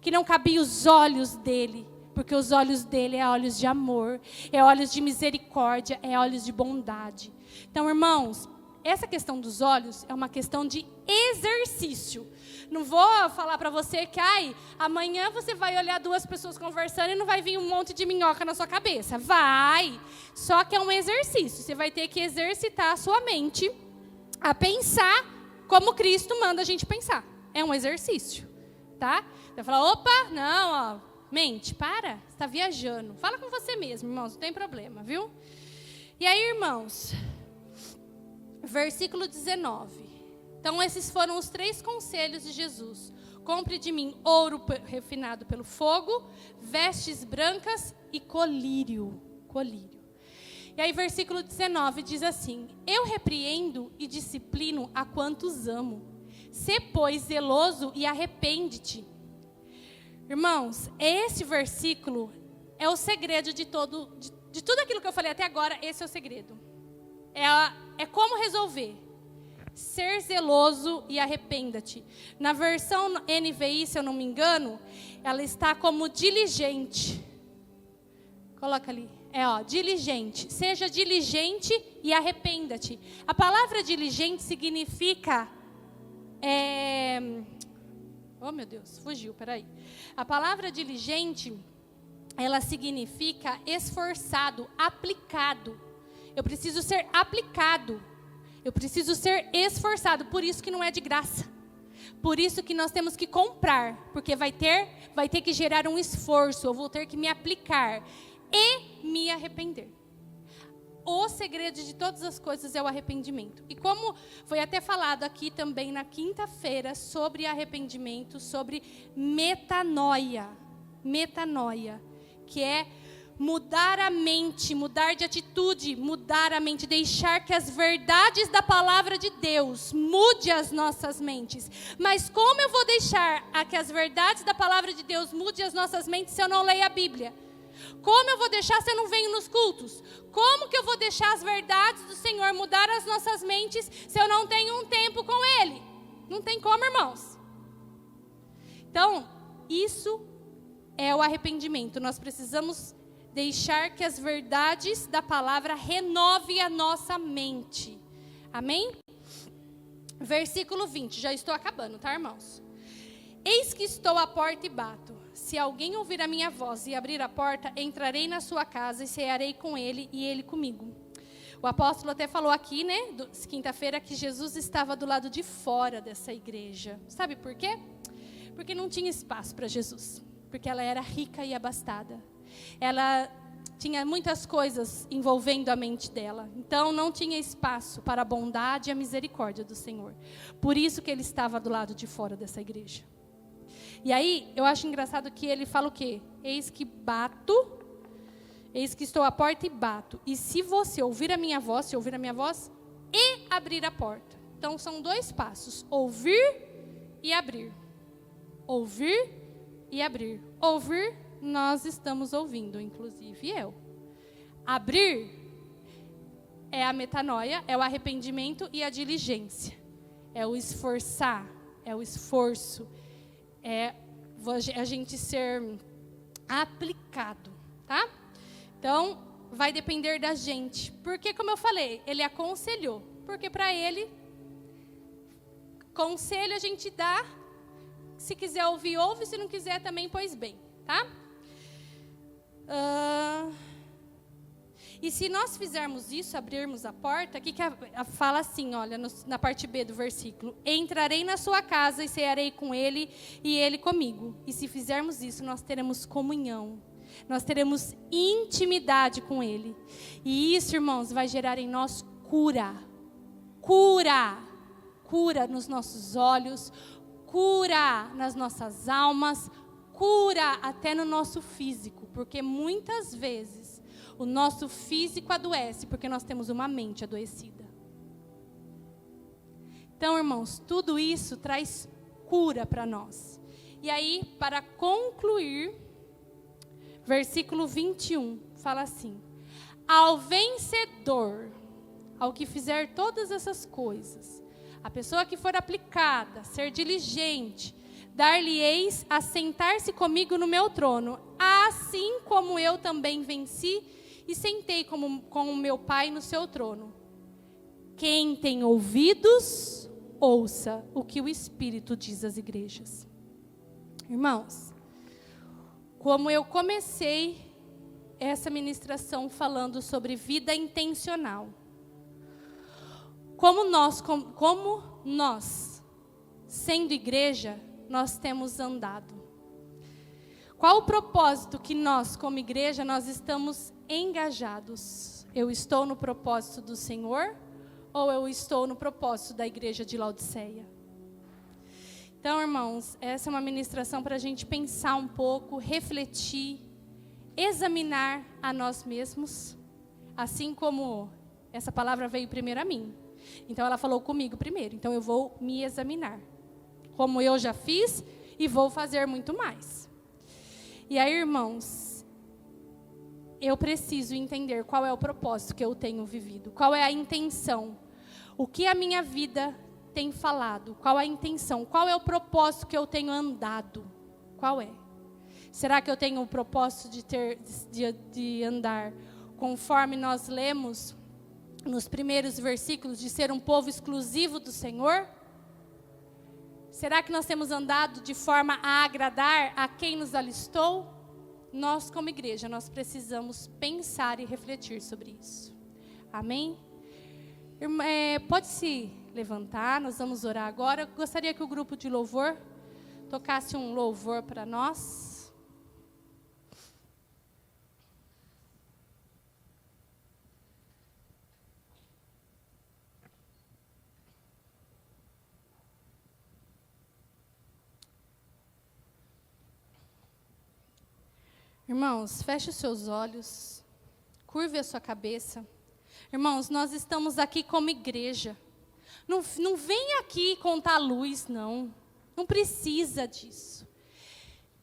[SPEAKER 1] Que não cabia os olhos dele, porque os olhos dele é olhos de amor, é olhos de misericórdia, é olhos de bondade. Então, irmãos, essa questão dos olhos é uma questão de exercício. Não vou falar para você que amanhã você vai olhar 2 pessoas conversando e não vai vir um monte de minhoca na sua cabeça. Vai! Só que é um exercício. Você vai ter que exercitar a sua mente a pensar como Cristo manda a gente pensar. É um exercício, tá? Você vai falar, opa, não, mente, para, você está viajando. Fala com você mesmo, irmãos, não tem problema, viu? E aí, irmãos, versículo 19. Então, esses foram os 3 conselhos de Jesus. Compre de mim ouro refinado pelo fogo, vestes brancas e colírio. Colírio. E aí, versículo 19 diz assim: eu repreendo e disciplino a quantos amo. Sê, pois, zeloso e arrepende-te. Irmãos, esse versículo é o segredo de tudo aquilo que eu falei até agora. Esse é o segredo. É como resolver. Ser zeloso e arrependa-te. Na versão NVI, se eu não me engano, ela está como diligente. Coloca ali. Diligente. Seja diligente e arrependa-te. A palavra diligente significa... Oh, meu Deus, fugiu, peraí. A palavra diligente, ela significa esforçado, aplicado. Eu preciso ser aplicado. Eu preciso ser esforçado, por isso que não é de graça. Por isso que nós temos que comprar, porque vai ter que gerar um esforço, eu vou ter que me aplicar e me arrepender. O segredo de todas as coisas é o arrependimento. E como foi até falado aqui também na quinta-feira sobre arrependimento, sobre metanoia. Metanoia, que é mudar a mente, mudar de atitude, mudar a mente, deixar que as verdades da palavra de Deus mude as nossas mentes. Mas como eu vou deixar que as verdades da palavra de Deus mude as nossas mentes se eu não leio a Bíblia? Como eu vou deixar se eu não venho nos cultos? Como que eu vou deixar as verdades do Senhor mudar as nossas mentes se eu não tenho um tempo com Ele? Não tem como, irmãos. Então, isso é o arrependimento. Nós precisamos deixar que as verdades da palavra renovem a nossa mente. Amém? Versículo 20. Já estou acabando, tá, irmãos? Eis que estou à porta e bato. Se alguém ouvir a minha voz e abrir a porta, entrarei na sua casa e cearei com ele e ele comigo. O apóstolo até falou aqui, né, quinta-feira, que Jesus estava do lado de fora dessa igreja. Sabe por quê? Porque não tinha espaço para Jesus. Porque ela era rica e abastada. Ela tinha muitas coisas envolvendo a mente dela. Então, não tinha espaço para a bondade e a misericórdia do Senhor. Por isso que ele estava do lado de fora dessa igreja. E aí, eu acho engraçado que ele fala o quê? Eis que estou à porta e bato. E se você ouvir a minha voz, e abrir a porta. Então, são 2 passos. Ouvir e abrir. Ouvir e abrir. Ouvir, nós estamos ouvindo, inclusive eu. Abrir é a metanoia, é o arrependimento e a diligência. É o esforçar, é o esforço. É a gente ser aplicado, tá? Então, vai depender da gente. Porque, como eu falei, ele aconselhou. Porque para ele, conselho a gente dá. Se quiser ouvir, ouve. Se não quiser também, pois bem, tá? E se nós fizermos isso, abrirmos a porta, aqui que fala assim, olha, na parte B do versículo. Entrarei na sua casa e cearei com ele e ele comigo. E se fizermos isso, nós teremos comunhão. Nós teremos intimidade com ele. E isso, irmãos, vai gerar em nós cura. Cura. Cura nos nossos olhos. Cura nas nossas almas. Cura até no nosso físico. Porque muitas vezes o nosso físico adoece porque nós temos uma mente adoecida. Então, irmãos, tudo isso traz cura para nós. E aí, para concluir, versículo 21, fala assim: ao vencedor, ao que fizer todas essas coisas, a pessoa que for aplicada, ser diligente, dar-lhe-eis a sentar-se comigo no meu trono, assim como eu também venci e sentei com o meu Pai no seu trono. Quem tem ouvidos, ouça o que o Espírito diz às igrejas. Irmãos, como eu comecei essa ministração falando sobre vida intencional, como nós, sendo igreja, nós temos andado. Qual o propósito que nós, como igreja, nós estamos engajados? Eu estou no propósito do Senhor ou eu estou no propósito da igreja de Laodiceia? Então, irmãos, essa é uma ministração para a gente pensar um pouco, refletir, examinar a nós mesmos, assim como essa palavra veio primeiro a mim. Então, ela falou comigo primeiro, então eu vou me examinar, como eu já fiz e vou fazer muito mais. E aí, irmãos, eu preciso entender qual é o propósito que eu tenho vivido, qual é a intenção, o que a minha vida tem falado, qual a intenção, qual é o propósito que eu tenho andado, qual é? Será que eu tenho o propósito de andar conforme nós lemos nos primeiros versículos, de ser um povo exclusivo do Senhor? Será que nós temos andado de forma a agradar a quem nos alistou? Nós, como igreja, nós precisamos pensar e refletir sobre isso. Amém? Pode se levantar, nós vamos orar agora. Eu gostaria que o grupo de louvor tocasse um louvor para nós. Irmãos, feche os seus olhos, curve a sua cabeça. Irmãos, nós estamos aqui como igreja. Não vem aqui contar luz, não. Não precisa disso.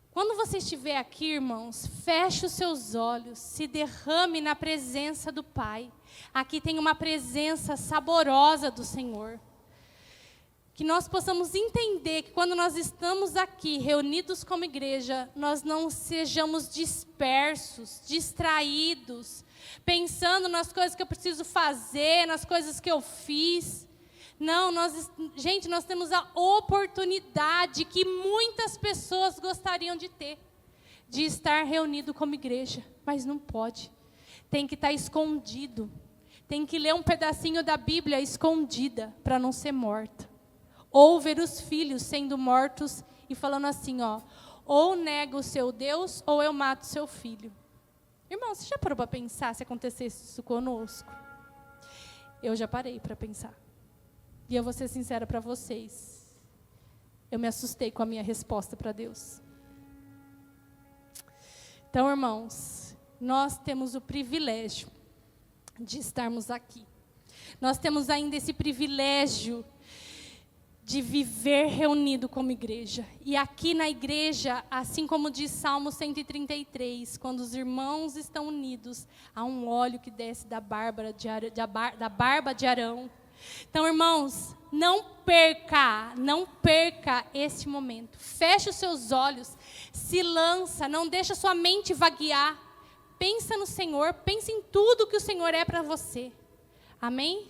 [SPEAKER 1] Quando você estiver aqui, irmãos, feche os seus olhos, se derrame na presença do Pai. Aqui tem uma presença saborosa do Senhor. Que nós possamos entender que quando nós estamos aqui, reunidos como igreja, nós não sejamos dispersos, distraídos, pensando nas coisas que eu preciso fazer, nas coisas que eu fiz. Não, gente, nós temos a oportunidade que muitas pessoas gostariam de ter, de estar reunido como igreja, mas não pode. Tem que estar escondido. Tem que ler um pedacinho da Bíblia escondida, para não ser morta. Ou ver os filhos sendo mortos e falando assim, ó, ou nega o seu Deus, ou eu mato seu filho. Irmão, você já parou para pensar se acontecesse isso conosco? Eu já parei para pensar. E eu vou ser sincera para vocês. Eu me assustei com a minha resposta para Deus. Então, irmãos, nós temos o privilégio de estarmos aqui. Nós temos ainda esse privilégio de viver reunido como igreja. E aqui na igreja, assim como diz Salmo 133, quando os irmãos estão unidos, há um óleo que desce da barba de Arão. Então, irmãos, não perca esse momento. Feche os seus olhos, se lança, não deixa sua mente vaguear. Pensa no Senhor, pensa em tudo que o Senhor é para você. Amém?